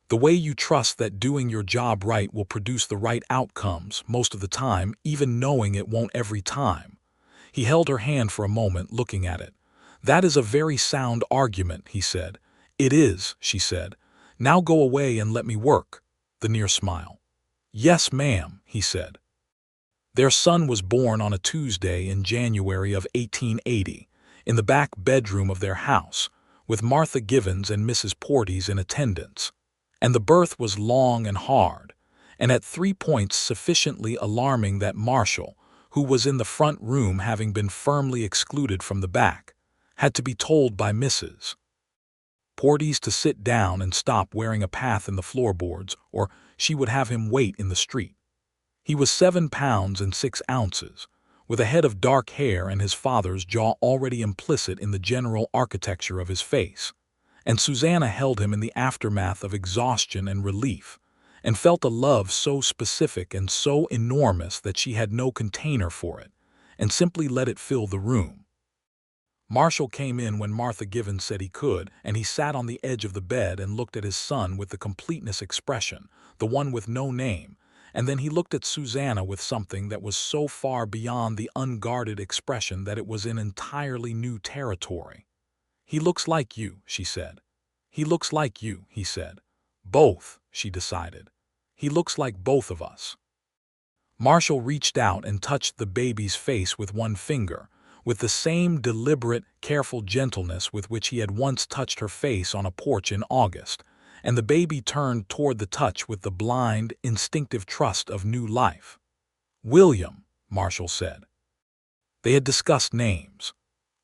The way you trust that doing your job right will produce the right outcomes most of the time, even knowing it won't every time." He held her hand for a moment, looking at it. "That is a very sound argument," he said. "It is," she said. "Now go away and let me work." The near smile. "Yes, ma'am," he said. Their son was born on a Tuesday in January of 1880, in the back bedroom of their house, with Martha Givens and Mrs. Porteous in attendance. And the birth was long and hard, and at 3 points sufficiently alarming that Marshall, who was in the front room having been firmly excluded from the back, had to be told by Mrs. Porteous to sit down and stop wearing a path in the floorboards, or she would have him wait in the street. He was 7 pounds and 6 ounces, with a head of dark hair and his father's jaw already implicit in the general architecture of his face. And Susanna held him in the aftermath of exhaustion and relief, and felt a love so specific and so enormous that she had no container for it, and simply let it fill the room. Marshall came in when Martha Givens said he could, and he sat on the edge of the bed and looked at his son with the completeness expression, the one with no name, and then he looked at Susanna with something that was so far beyond the unguarded expression that it was in entirely new territory. "He looks like you," she said. "He looks like you," he said. "Both," she decided. "He looks like both of us." Marshall reached out and touched the baby's face with one finger, with the same deliberate, careful gentleness with which he had once touched her face on a porch in August, and the baby turned toward the touch with the blind, instinctive trust of new life. "William," Marshall said. They had discussed names.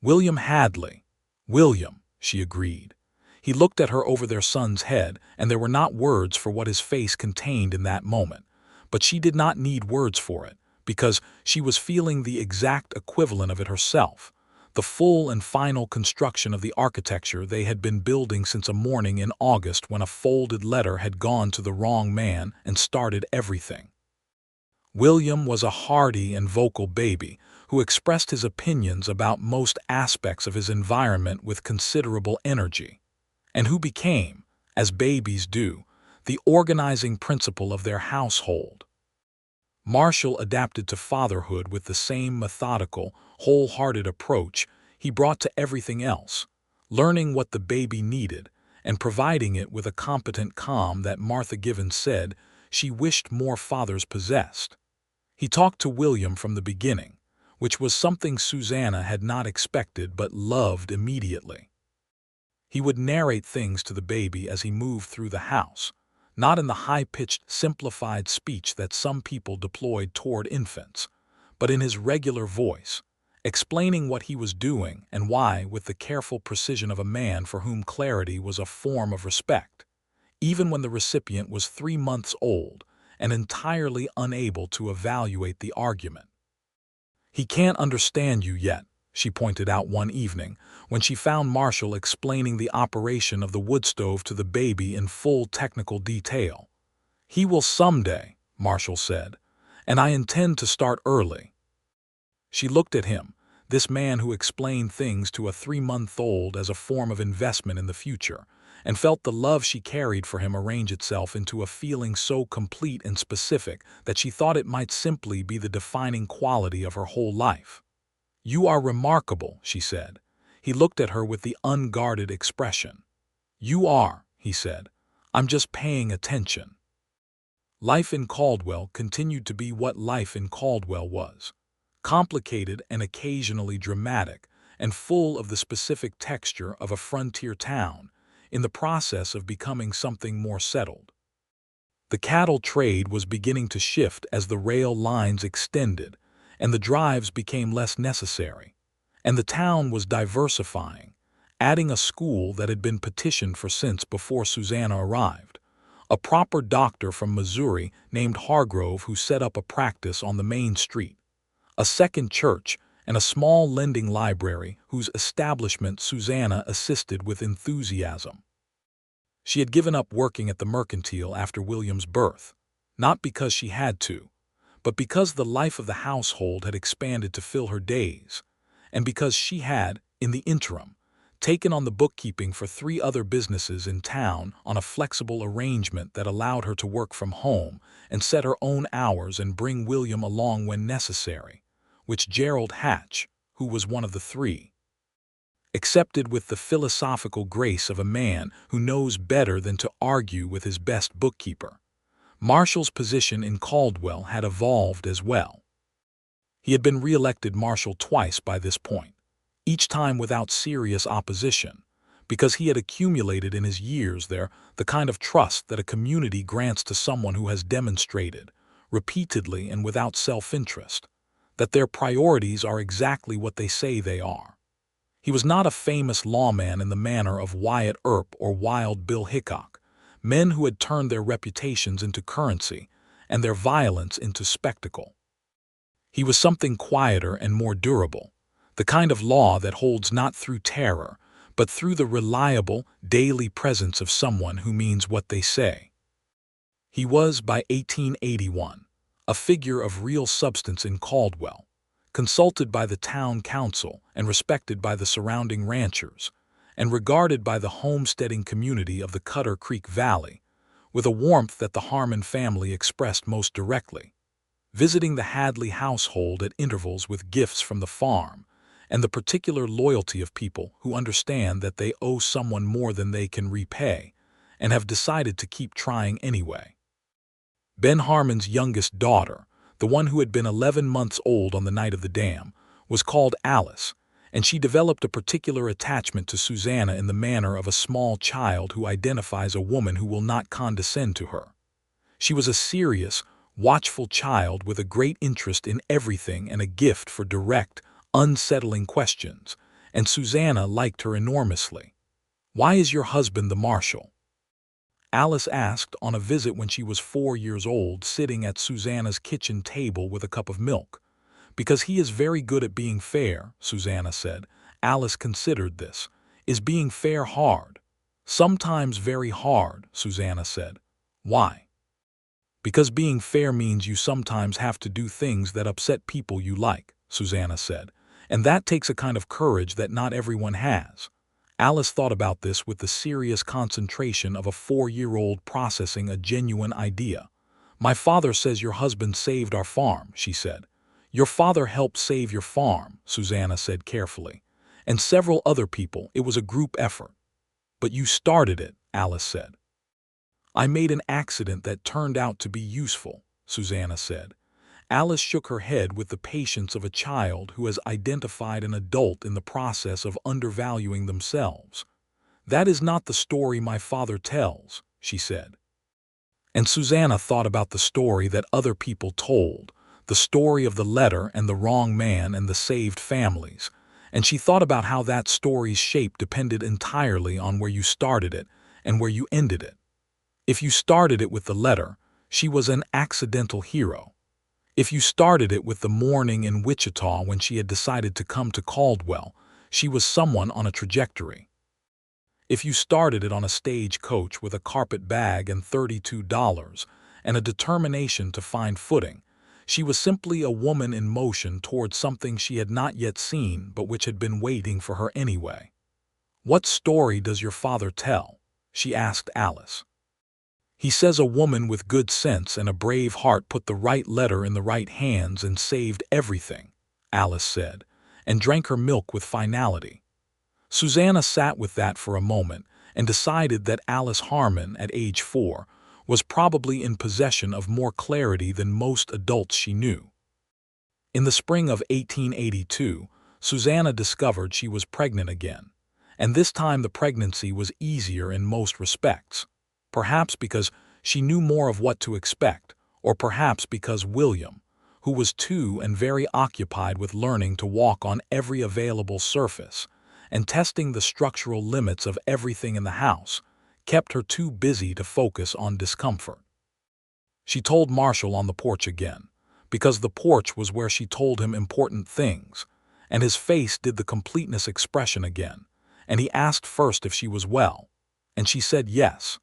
"William Hadley." "William," she agreed. He looked at her over their son's head, and there were not words for what his face contained in that moment. But she did not need words for it, because she was feeling the exact equivalent of it herself, the full and final construction of the architecture they had been building since a morning in August when a folded letter had gone to the wrong man and started everything. William was a hearty and vocal baby who expressed his opinions about most aspects of his environment with considerable energy, and who became, as babies do, the organizing principle of their household. Marshall adapted to fatherhood with the same methodical, wholehearted approach he brought to everything else, learning what the baby needed and providing it with a competent calm that Martha Givens said she wished more fathers possessed. He talked to William from the beginning, which was something Susanna had not expected but loved immediately. He would narrate things to the baby as he moved through the house, not in the high-pitched, simplified speech that some people deployed toward infants, but in his regular voice, explaining what he was doing and why with the careful precision of a man for whom clarity was a form of respect, even when the recipient was 3 months old and entirely unable to evaluate the argument. "He can't understand you yet," she pointed out one evening when she found Marshall explaining the operation of the wood stove to the baby in full technical detail. "He will someday," Marshall said, "and I intend to start early." She looked at him, this man who explained things to a 3-month-old as a form of investment in the future, and felt the love she carried for him arrange itself into a feeling so complete and specific that she thought it might simply be the defining quality of her whole life. "You are remarkable," she said. He looked at her with the unguarded expression. "You are," he said. "I'm just paying attention." Life in Caldwell continued to be what life in Caldwell was. Complicated and occasionally dramatic, and full of the specific texture of a frontier town, in the process of becoming something more settled. The cattle trade was beginning to shift as the rail lines extended, and the drives became less necessary, and the town was diversifying, adding a school that had been petitioned for since before Susanna arrived. A proper doctor from Missouri named Hargrove who set up a practice on the main street. A second church, and a small lending library whose establishment Susanna assisted with enthusiasm. She had given up working at the mercantile after William's birth, not because she had to, but because the life of the household had expanded to fill her days, and because she had, in the interim, taken on the bookkeeping for 3 other businesses in town on a flexible arrangement that allowed her to work from home and set her own hours and bring William along when necessary, which Gerald Hatch, who was one of the 3, accepted with the philosophical grace of a man who knows better than to argue with his best bookkeeper. Marshall's position in Caldwell had evolved as well. He had been re-elected marshal twice by this point, each time without serious opposition, because he had accumulated in his years there the kind of trust that a community grants to someone who has demonstrated, repeatedly and without self-interest, that their priorities are exactly what they say they are. He was not a famous lawman in the manner of Wyatt Earp or Wild Bill Hickok, men who had turned their reputations into currency and their violence into spectacle. He was something quieter and more durable, the kind of law that holds not through terror, but through the reliable, daily presence of someone who means what they say. He was, by 1881, a figure of real substance in Caldwell, consulted by the town council and respected by the surrounding ranchers, and regarded by the homesteading community of the Cutter Creek Valley, with a warmth that the Harmon family expressed most directly, visiting the Hadley household at intervals with gifts from the farm, and the particular loyalty of people who understand that they owe someone more than they can repay, and have decided to keep trying anyway. Ben Harmon's youngest daughter, the one who had been 11 months old on the night of the dam, was called Alice, and she developed a particular attachment to Susanna in the manner of a small child who identifies a woman who will not condescend to her. She was a serious, watchful child with a great interest in everything and a gift for direct, unsettling questions, and Susanna liked her enormously. "Why is your husband the marshal?" Alice asked on a visit when she was 4 years old, sitting at Susanna's kitchen table with a cup of milk. "Because he is very good at being fair," Susanna said. Alice considered this. "Is being fair hard?" "Sometimes very hard," Susanna said. "Why?" "Because being fair means you sometimes have to do things that upset people you like," Susanna said. "And that takes a kind of courage that not everyone has." Alice thought about this with the serious concentration of a 4-year-old processing a genuine idea. "My father says your husband saved our farm," she said. "Your father helped save your farm," Susanna said carefully. "And several other people. It was a group effort." "But you started it," Alice said. "I made an accident that turned out to be useful," Susanna said. Alice shook her head with the patience of a child who has identified an adult in the process of undervaluing themselves. "That is not the story my father tells," she said. And Susanna thought about the story that other people told, the story of the letter and the wrong man and the saved families, and she thought about how that story's shape depended entirely on where you started it and where you ended it. If you started it with the letter, she was an accidental hero. If you started it with the morning in Wichita when she had decided to come to Caldwell, she was someone on a trajectory. If you started it on a stage coach with a carpet bag and $32 and a determination to find footing, she was simply a woman in motion toward something she had not yet seen but which had been waiting for her anyway. "What story does your father tell?" she asked Alice. "He says a woman with good sense and a brave heart put the right letter in the right hands and saved everything," Alice said, and drank her milk with finality. Susanna sat with that for a moment and decided that Alice Harmon, at age 4, was probably in possession of more clarity than most adults she knew. In the spring of 1882, Susanna discovered she was pregnant again, and this time the pregnancy was easier in most respects. Perhaps because she knew more of what to expect, or perhaps because William, who was 2 and very occupied with learning to walk on every available surface, and testing the structural limits of everything in the house kept her too busy to focus on discomfort. She told Marshall on the porch again, because the porch was where she told him important things, and his face did the completeness expression again, and he asked first if she was well, and she said yes,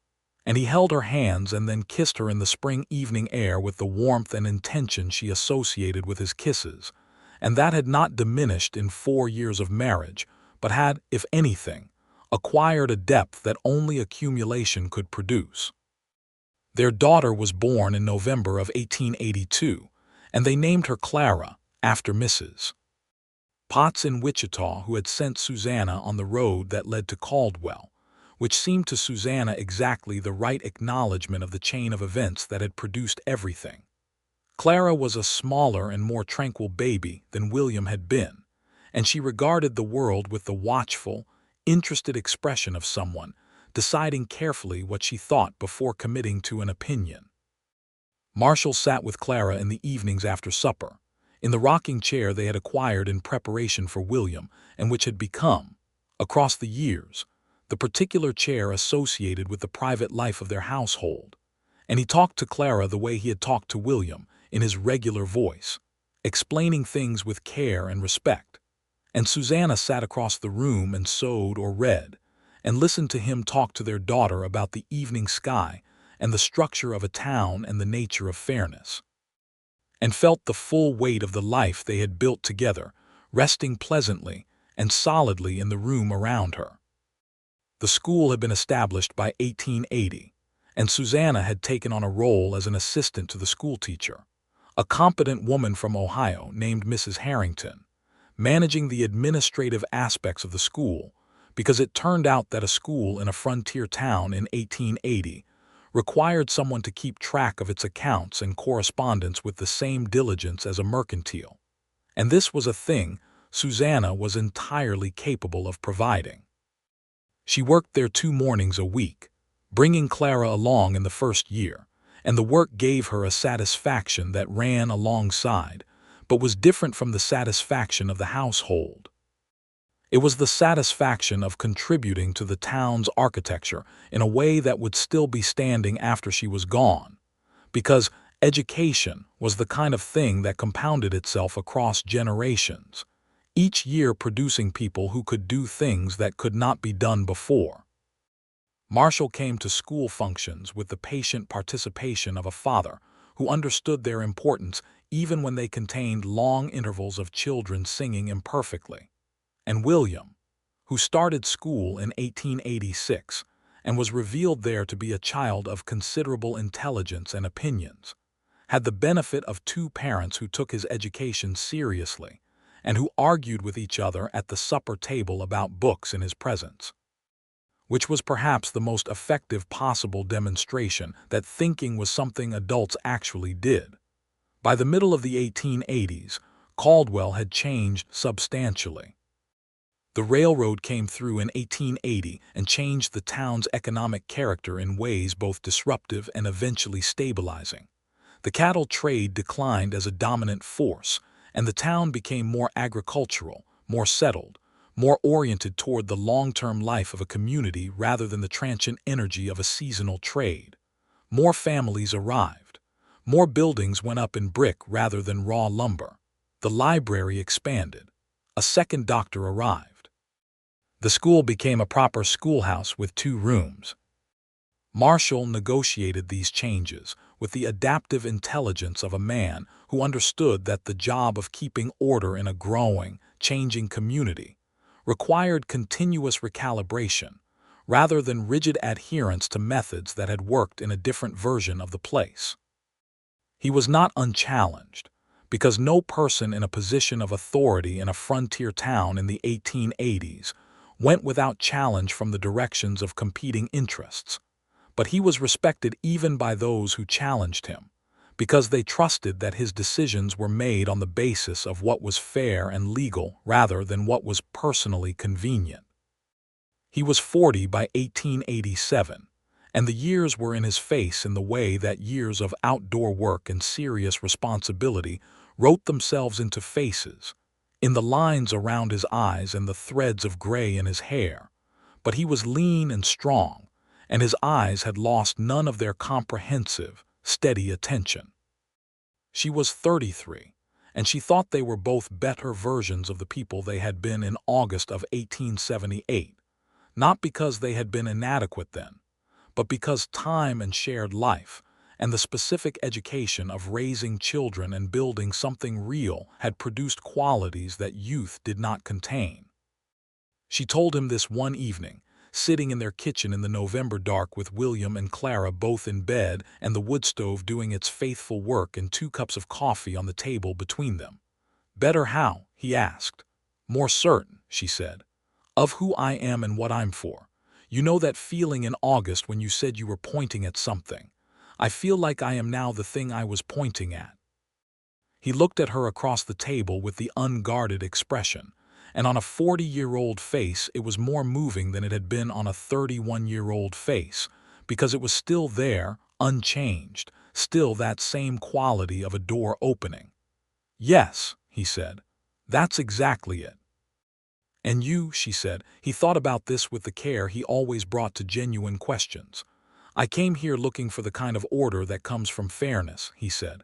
and he held her hands and then kissed her in the spring evening air with the warmth and intention she associated with his kisses, and that had not diminished in 4 years of marriage, but had, if anything, acquired a depth that only accumulation could produce. Their daughter was born in November of 1882, and they named her Clara, after Mrs. Potts in Wichita, who had sent Susanna on the road that led to Caldwell, which seemed to Susanna exactly the right acknowledgement of the chain of events that had produced everything. Clara was a smaller and more tranquil baby than William had been, and she regarded the world with the watchful, interested expression of someone deciding carefully what she thought before committing to an opinion. Marshall sat with Clara in the evenings after supper, in the rocking chair they had acquired in preparation for William, and which had become, across the years, the particular chair associated with the private life of their household, and he talked to Clara the way he had talked to William, in his regular voice, explaining things with care and respect, and Susanna sat across the room and sewed or read, and listened to him talk to their daughter about the evening sky and the structure of a town and the nature of fairness, and felt the full weight of the life they had built together, resting pleasantly and solidly in the room around her. The school had been established by 1880, and Susanna had taken on a role as an assistant to the schoolteacher, a competent woman from Ohio named Mrs. Harrington, managing the administrative aspects of the school, because it turned out that a school in a frontier town in 1880 required someone to keep track of its accounts and correspondence with the same diligence as a mercantile, and this was a thing Susanna was entirely capable of providing. She worked there 2 mornings a week, bringing Clara along in the first year, and the work gave her a satisfaction that ran alongside, but was different from the satisfaction of the household. It was the satisfaction of contributing to the town's architecture in a way that would still be standing after she was gone, because education was the kind of thing that compounded itself across generations, each year producing people who could do things that could not be done before. Marshall came to school functions with the patient participation of a father who understood their importance even when they contained long intervals of children singing imperfectly, and William, who started school in 1886 and was revealed there to be a child of considerable intelligence and opinions, had the benefit of 2 parents who took his education seriously and who argued with each other at the supper table about books in his presence, which was perhaps the most effective possible demonstration that thinking was something adults actually did. By the middle of the 1880s, Caldwell had changed substantially. The railroad came through in 1880 and changed the town's economic character in ways both disruptive and eventually stabilizing. The cattle trade declined as a dominant force, and the town became more agricultural, more settled, more oriented toward the long-term life of a community rather than the transient energy of a seasonal trade. More families arrived. More buildings went up in brick rather than raw lumber. The library expanded. A second doctor arrived. The school became a proper schoolhouse with 2 rooms. Marshall negotiated these changes with the adaptive intelligence of a man who understood that the job of keeping order in a growing, changing community required continuous recalibration rather than rigid adherence to methods that had worked in a different version of the place. He was not unchallenged, because no person in a position of authority in a frontier town in the 1880s went without challenge from the directions of competing interests, but he was respected even by those who challenged him, because they trusted that his decisions were made on the basis of what was fair and legal rather than what was personally convenient. He was 40 by 1887, and the years were in his face in the way that years of outdoor work and serious responsibility wrote themselves into faces, in the lines around his eyes and the threads of gray in his hair, but he was lean and strong, and his eyes had lost none of their comprehensive, steady attention. She was 33, and she thought they were both better versions of the people they had been in August of 1878, not because they had been inadequate then, but because time and shared life, and the specific education of raising children and building something real had produced qualities that youth did not contain. She told him this one evening, sitting in their kitchen in the November dark with William and Clara both in bed and the wood stove doing its faithful work and 2 cups of coffee on the table between them. "Better how?" he asked. "More certain," she said, "of who I am and what I'm for. You know that feeling in August when you said you were pointing at something. I feel like I am now the thing I was pointing at." He looked at her across the table with the unguarded expression, and on a 40-year-old face it was more moving than it had been on a 31-year-old face, because it was still there, unchanged, still that same quality of a door opening. "Yes," he said, "that's exactly it." "And you," she said. He thought about this with the care he always brought to genuine questions. "I came here looking for the kind of order that comes from fairness," he said.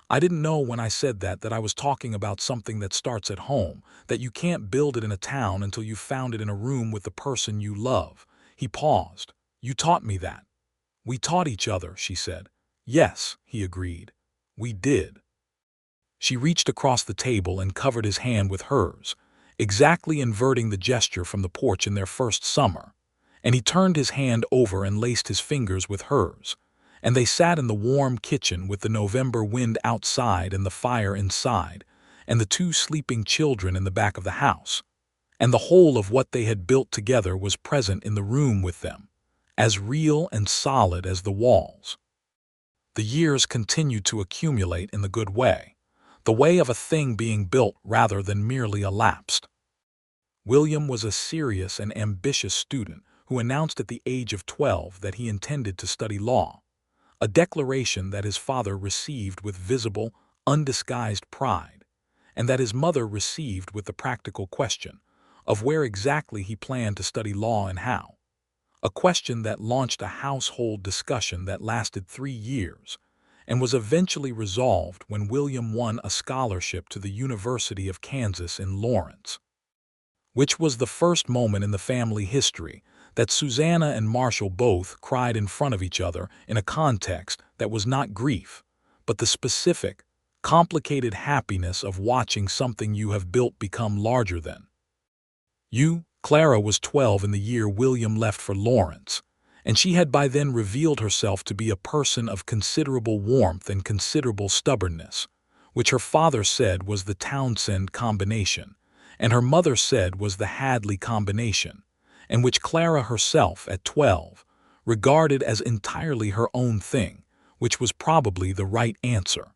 "I didn't know when I said that I was talking about something that starts at home, that you can't build it in a town until you've found it in a room with the person you love." He paused. "You taught me that." "We taught each other," she said. "Yes," he agreed. "We did." She reached across the table and covered his hand with hers, exactly inverting the gesture from the porch in their first summer, and he turned his hand over and laced his fingers with hers, and they sat in the warm kitchen with the November wind outside and the fire inside, and the 2 sleeping children in the back of the house, and the whole of what they had built together was present in the room with them, as real and solid as the walls. The years continued to accumulate in the good way, the way of a thing being built rather than merely elapsed. William was a serious and ambitious student who announced at the age of 12 that he intended to study law, a declaration that his father received with visible, undisguised pride, and that his mother received with the practical question of where exactly he planned to study law and how, a question that launched a household discussion that lasted 3 years and was eventually resolved when William won a scholarship to the University of Kansas in Lawrence, which was the first moment in the family history that Susanna and Marshall both cried in front of each other in a context that was not grief, but the specific, complicated happiness of watching something you have built become larger than you. Clara was 12 in the year William left for Lawrence, and she had by then revealed herself to be a person of considerable warmth and considerable stubbornness, which her father said was the Townsend combination, and her mother said was the Hadley combination, and which Clara herself, at 12, regarded as entirely her own thing, which was probably the right answer.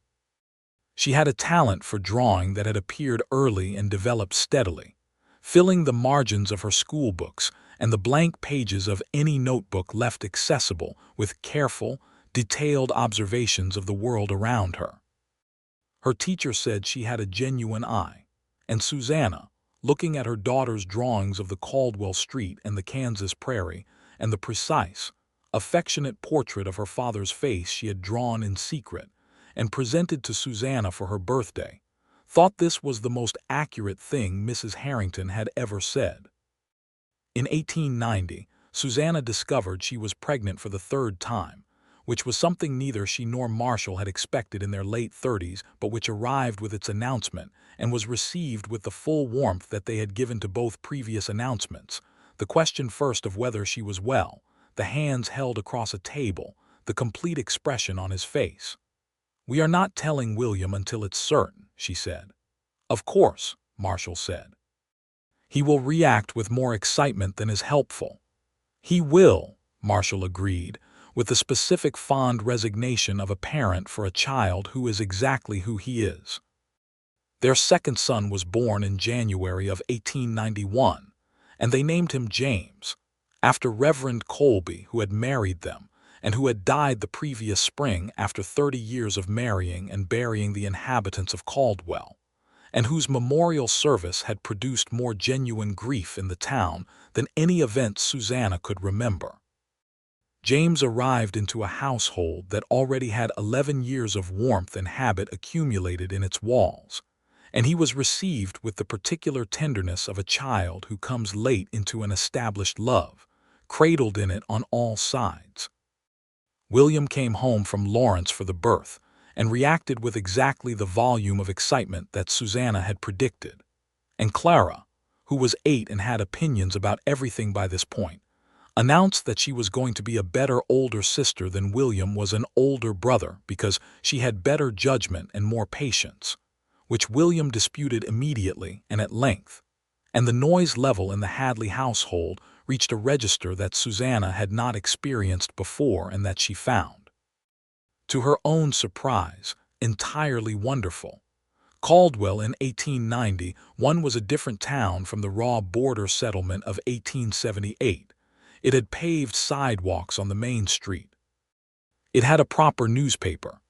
She had a talent for drawing that had appeared early and developed steadily, filling the margins of her school books and the blank pages of any notebook left accessible with careful, detailed observations of the world around her. Her teacher said she had a genuine eye, and Susanna, looking at her daughter's drawings of the Caldwell street and the Kansas prairie, and the precise, affectionate portrait of her father's face she had drawn in secret and presented to Susanna for her birthday, thought this was the most accurate thing Mrs. Harrington had ever said. In 1890, Susanna discovered she was pregnant for the 3rd time, which was something neither she nor Marshall had expected in their late 30s, but which arrived with its announcement and was received with the full warmth that they had given to both previous announcements. The question first of whether she was well, the hands held across a table, the complete expression on his face. "We are not telling William until it's certain," she said. "Of course," Marshall said. "He will react with more excitement than is helpful." "He will," Marshall agreed, with the specific fond resignation of a parent for a child who is exactly who he is. Their 2nd son was born in January of 1891, and they named him James, after Reverend Colby, who had married them and who had died the previous spring after 30 years of marrying and burying the inhabitants of Caldwell, and whose memorial service had produced more genuine grief in the town than any event Susanna could remember. James arrived into a household that already had 11 years of warmth and habit accumulated in its walls, and he was received with the particular tenderness of a child who comes late into an established love, cradled in it on all sides. William came home from Lawrence for the birth, and reacted with exactly the volume of excitement that Susanna had predicted. And Clara, who was 8 and had opinions about everything by this point, announced that she was going to be a better older sister than William was an older brother because she had better judgment and more patience, which William disputed immediately and at length, and the noise level in the Hadley household reached a register that Susanna had not experienced before and that she found, to her own surprise, entirely wonderful. Caldwell in 1891 was a different town from the raw border settlement of 1878. It had paved sidewalks on the main street. It had a proper newspaper.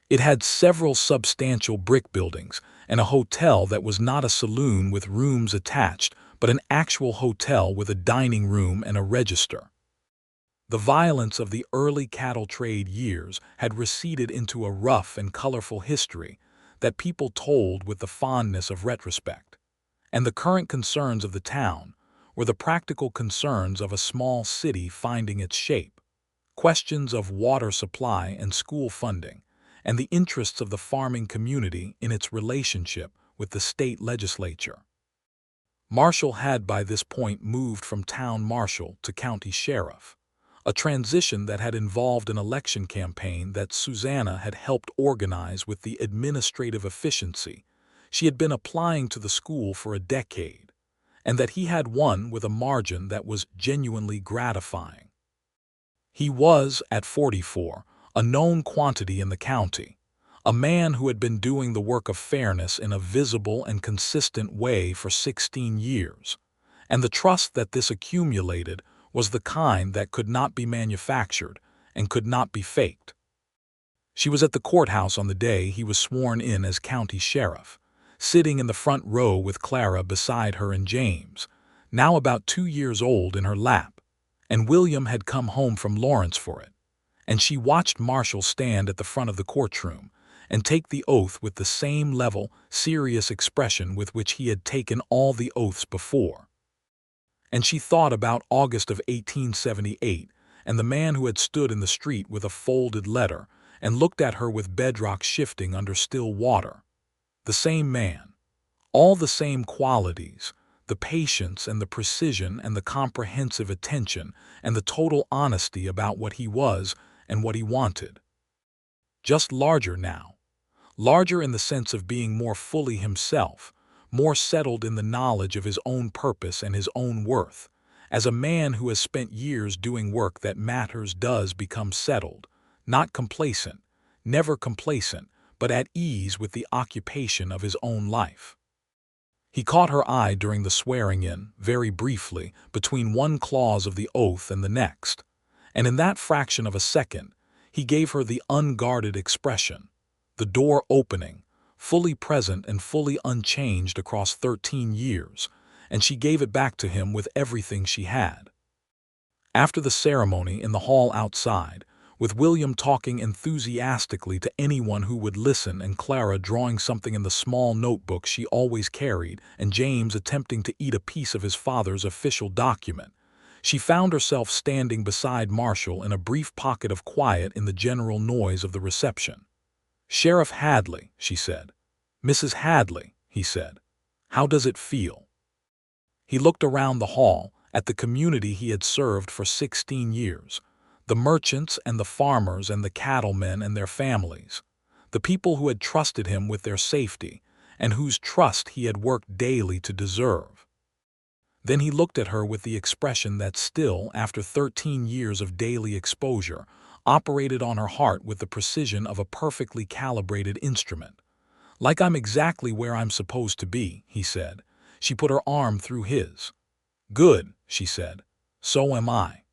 It had several substantial brick buildings and a hotel that was not a saloon with rooms attached, but an actual hotel with a dining room and a register. The violence of the early cattle trade years had receded into a rough and colorful history that people told with the fondness of retrospect, and the current concerns of the town were the practical concerns of a small city finding its shape, questions of water supply and school funding, and the interests of the farming community in its relationship with the state legislature. Marshall had by this point moved from town marshal to county sheriff, a transition that had involved an election campaign that Susanna had helped organize with the administrative efficiency she had been applying to the school for a decade, and that he had won with a margin that was genuinely gratifying. He was, at 44, a known quantity in the county, a man who had been doing the work of fairness in a visible and consistent way for 16 years, and the trust that this accumulated was the kind that could not be manufactured and could not be faked. She was at the courthouse on the day he was sworn in as county sheriff, sitting in the front row with Clara beside her and James, now about 2 years old, in her lap, and William had come home from Lawrence for it, and she watched Marshall stand at the front of the courtroom and take the oath with the same level, serious expression with which he had taken all the oaths before. And she thought about August of 1878 and the man who had stood in the street with a folded letter and looked at her with bedrock shifting under still water. The same man, all the same qualities, the patience and the precision and the comprehensive attention and the total honesty about what he was and what he wanted. Just larger now, larger in the sense of being more fully himself, more settled in the knowledge of his own purpose and his own worth, as a man who has spent years doing work that matters does become settled, not complacent, never complacent, but at ease with the occupation of his own life. He caught her eye during the swearing-in, very briefly, between one clause of the oath and the next, and in that fraction of a second, he gave her the unguarded expression, the door opening, fully present and fully unchanged across 13 years, and she gave it back to him with everything she had. After the ceremony in the hall outside, with William talking enthusiastically to anyone who would listen and Clara drawing something in the small notebook she always carried and James attempting to eat a piece of his father's official document, she found herself standing beside Marshall in a brief pocket of quiet in the general noise of the reception. "Sheriff Hadley," she said. "Mrs. Hadley," he said. "How does it feel?" He looked around the hall at the community he had served for 16 years, the merchants and the farmers and the cattlemen and their families, the people who had trusted him with their safety and whose trust he had worked daily to deserve. Then he looked at her with the expression that still, after 13 years of daily exposure, operated on her heart with the precision of a perfectly calibrated instrument. "Like I'm exactly where I'm supposed to be," he said. She put her arm through his. "Good," she said. "So am I."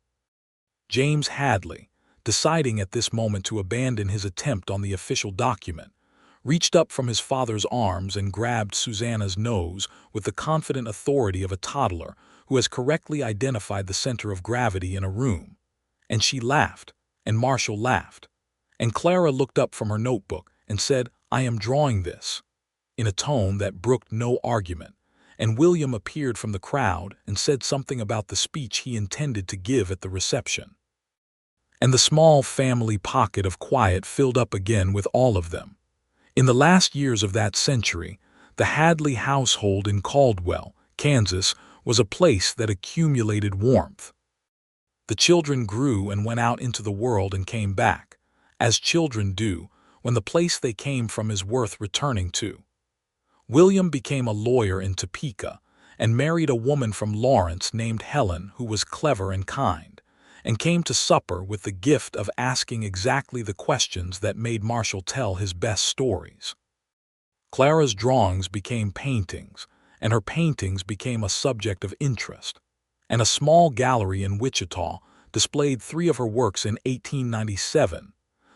James Hadley, deciding at this moment to abandon his attempt on the official document, reached up from his father's arms and grabbed Susanna's nose with the confident authority of a toddler who has correctly identified the center of gravity in a room. And she laughed, and Marshall laughed. And Clara looked up from her notebook and said, "I am drawing this," in a tone that brooked no argument. And William appeared from the crowd and said something about the speech he intended to give at the reception. And the small family pocket of quiet filled up again with all of them. In the last years of that century, the Hadley household in Caldwell, Kansas, was a place that accumulated warmth. The children grew and went out into the world and came back, as children do, when the place they came from is worth returning to. William became a lawyer in Topeka and married a woman from Lawrence named Helen who was clever and kind, and came to supper with the gift of asking exactly the questions that made Marshall tell his best stories. Clara's drawings became paintings, and her paintings became a subject of interest, and a small gallery in Wichita displayed 3 of her works in 1897,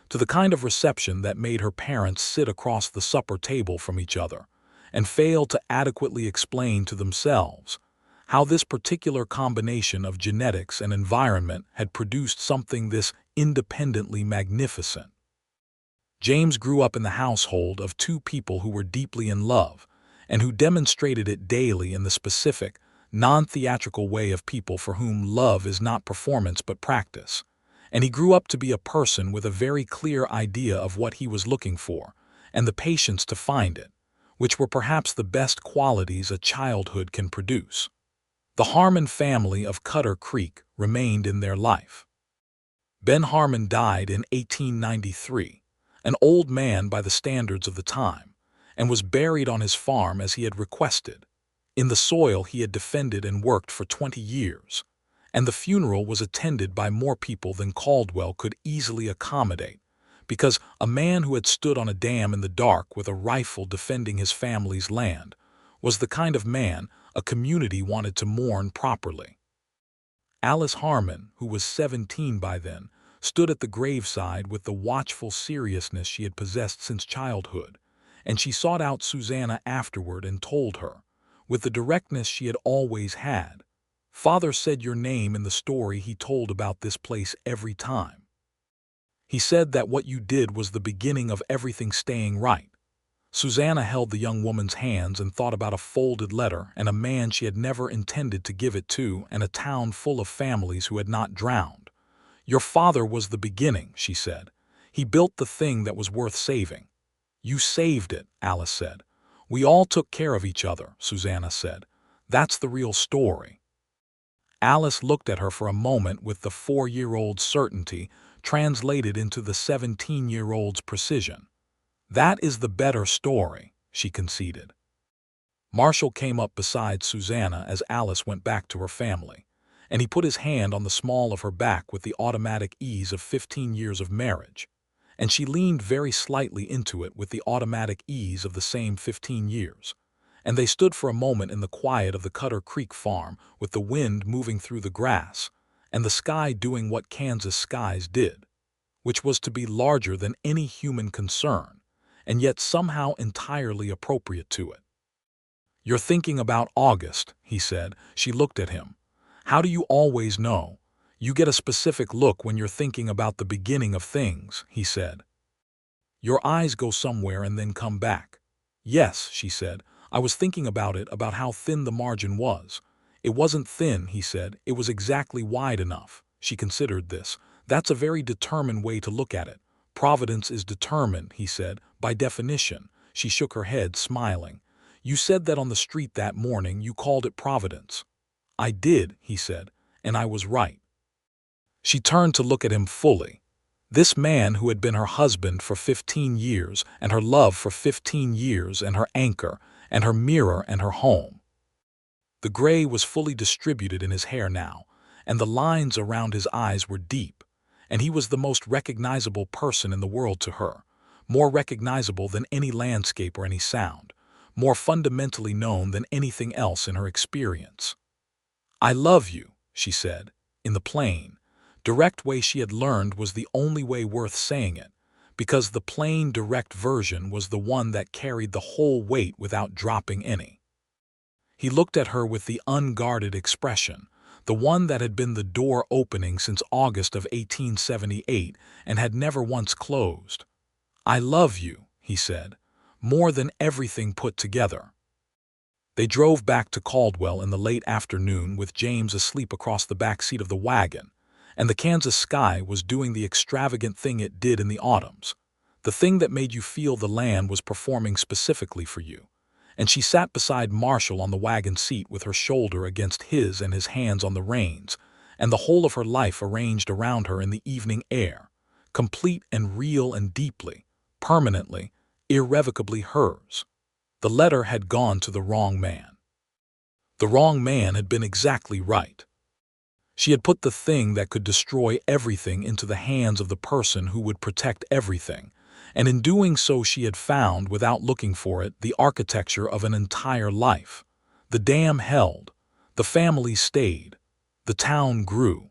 to the kind of reception that made her parents sit across the supper table from each other and fail to adequately explain to themselves how this particular combination of genetics and environment had produced something this independently magnificent. James grew up in the household of 2 people who were deeply in love and who demonstrated it daily in the specific, non-theatrical way of people for whom love is not performance but practice. And he grew up to be a person with a very clear idea of what he was looking for and the patience to find it, which were perhaps the best qualities a childhood can produce. The Harmon family of Cutter Creek remained in their life. Ben Harmon died in 1893, an old man by the standards of the time, and was buried on his farm as he had requested, in the soil he had defended and worked for 20 years, and the funeral was attended by more people than Caldwell could easily accommodate, because a man who had stood on a dam in the dark with a rifle defending his family's land was the kind of man a community wanted to mourn properly. Alice Harmon, who was 17 by then, stood at the graveside with the watchful seriousness she had possessed since childhood, and she sought out Susanna afterward and told her, with the directness she had always had, "Father said your name in the story he told about this place every time. He said that what you did was the beginning of everything staying right." Susanna held the young woman's hands and thought about a folded letter and a man she had never intended to give it to and a town full of families who had not drowned. "Your father was the beginning," she said. "He built the thing that was worth saving." "You saved it," Alice said. "We all took care of each other," Susanna said. "That's the real story." Alice looked at her for a moment with the 4-year-old's certainty translated into the 17-year-old's precision. "That is the better story," she conceded. Marshall came up beside Susanna as Alice went back to her family, and he put his hand on the small of her back with the automatic ease of 15 years of marriage, and she leaned very slightly into it with the automatic ease of the same 15 years, and they stood for a moment in the quiet of the Cutter Creek farm with the wind moving through the grass and the sky doing what Kansas skies did, which was to be larger than any human concern, and yet somehow entirely appropriate to it. "You're thinking about August," he said. She looked at him. "How do you always know? You get a specific look when you're thinking about the beginning of things," he said. "Your eyes go somewhere and then come back." "Yes," she said. "I was thinking about it, about how thin the margin was." "It wasn't thin," he said. "It was exactly wide enough." She considered this. "That's a very determined way to look at it. Providence is determined," he said, "by definition." She shook her head, smiling. "You said that on the street that morning. You called it Providence." "I did," he said, "and I was right." She turned to look at him fully. This man who had been her husband for 15 years, and her love for 15 years, and her anchor, and her mirror, and her home. The gray was fully distributed in his hair now, and the lines around his eyes were deep, and he was the most recognizable person in the world to her, more recognizable than any landscape or any sound, more fundamentally known than anything else in her experience. "I love you," she said, in the plain, direct way she had learned was the only way worth saying it, because the plain, direct version was the one that carried the whole weight without dropping any. He looked at her with the unguarded expression, the one that had been the door opening since August of 1878 and had never once closed. "I love you," he said, "more than everything put together." They drove back to Caldwell in the late afternoon with James asleep across the back seat of the wagon, and the Kansas sky was doing the extravagant thing it did in the autumns, the thing that made you feel the land was performing specifically for you. And she sat beside Marshall on the wagon seat with her shoulder against his and his hands on the reins, and the whole of her life arranged around her in the evening air, complete and real and deeply, permanently, irrevocably hers. The letter had gone to the wrong man. The wrong man had been exactly right. She had put the thing that could destroy everything into the hands of the person who would protect everything, and in doing so she had found, without looking for it, the architecture of an entire life. The dam held, the family stayed, the town grew.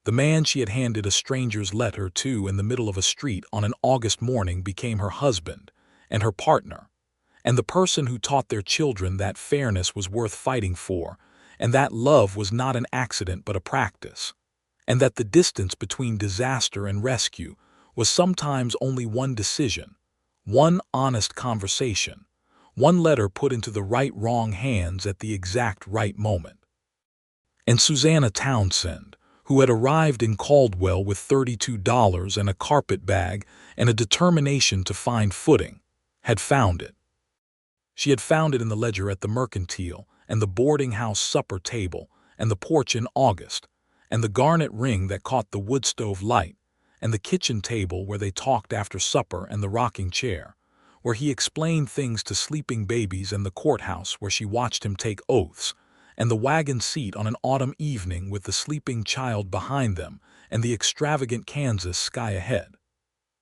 The man she had handed a stranger's letter to in the middle of a street on an August morning became her husband and her partner, and the person who taught their children that fairness was worth fighting for, and that love was not an accident but a practice, and that the distance between disaster and rescue was sometimes only one decision, one honest conversation, one letter put into the wrong hands at the exact right moment. And Susanna Townsend, who had arrived in Caldwell with $32 and a carpet bag and a determination to find footing, had found it. She had found it in the ledger at the mercantile, and the boarding-house supper table, and the porch in August, and the garnet ring that caught the wood stove light, and the kitchen table where they talked after supper, and the rocking chair, where he explained things to sleeping babies, and the courthouse where she watched him take oaths, and the wagon seat on an autumn evening with the sleeping child behind them, and the extravagant Kansas sky ahead.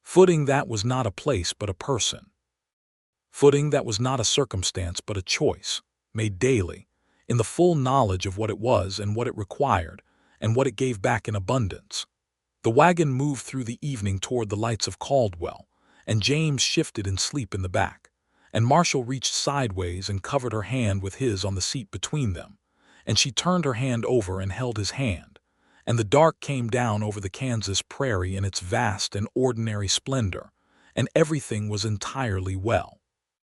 Footing that was not a place but a person. Footing that was not a circumstance but a choice, made daily, in the full knowledge of what it was and what it required, and what it gave back in abundance. The wagon moved through the evening toward the lights of Caldwell, and James shifted in sleep in the back, and Marshall reached sideways and covered her hand with his on the seat between them, and she turned her hand over and held his hand, and the dark came down over the Kansas prairie in its vast and ordinary splendor, and everything was entirely well.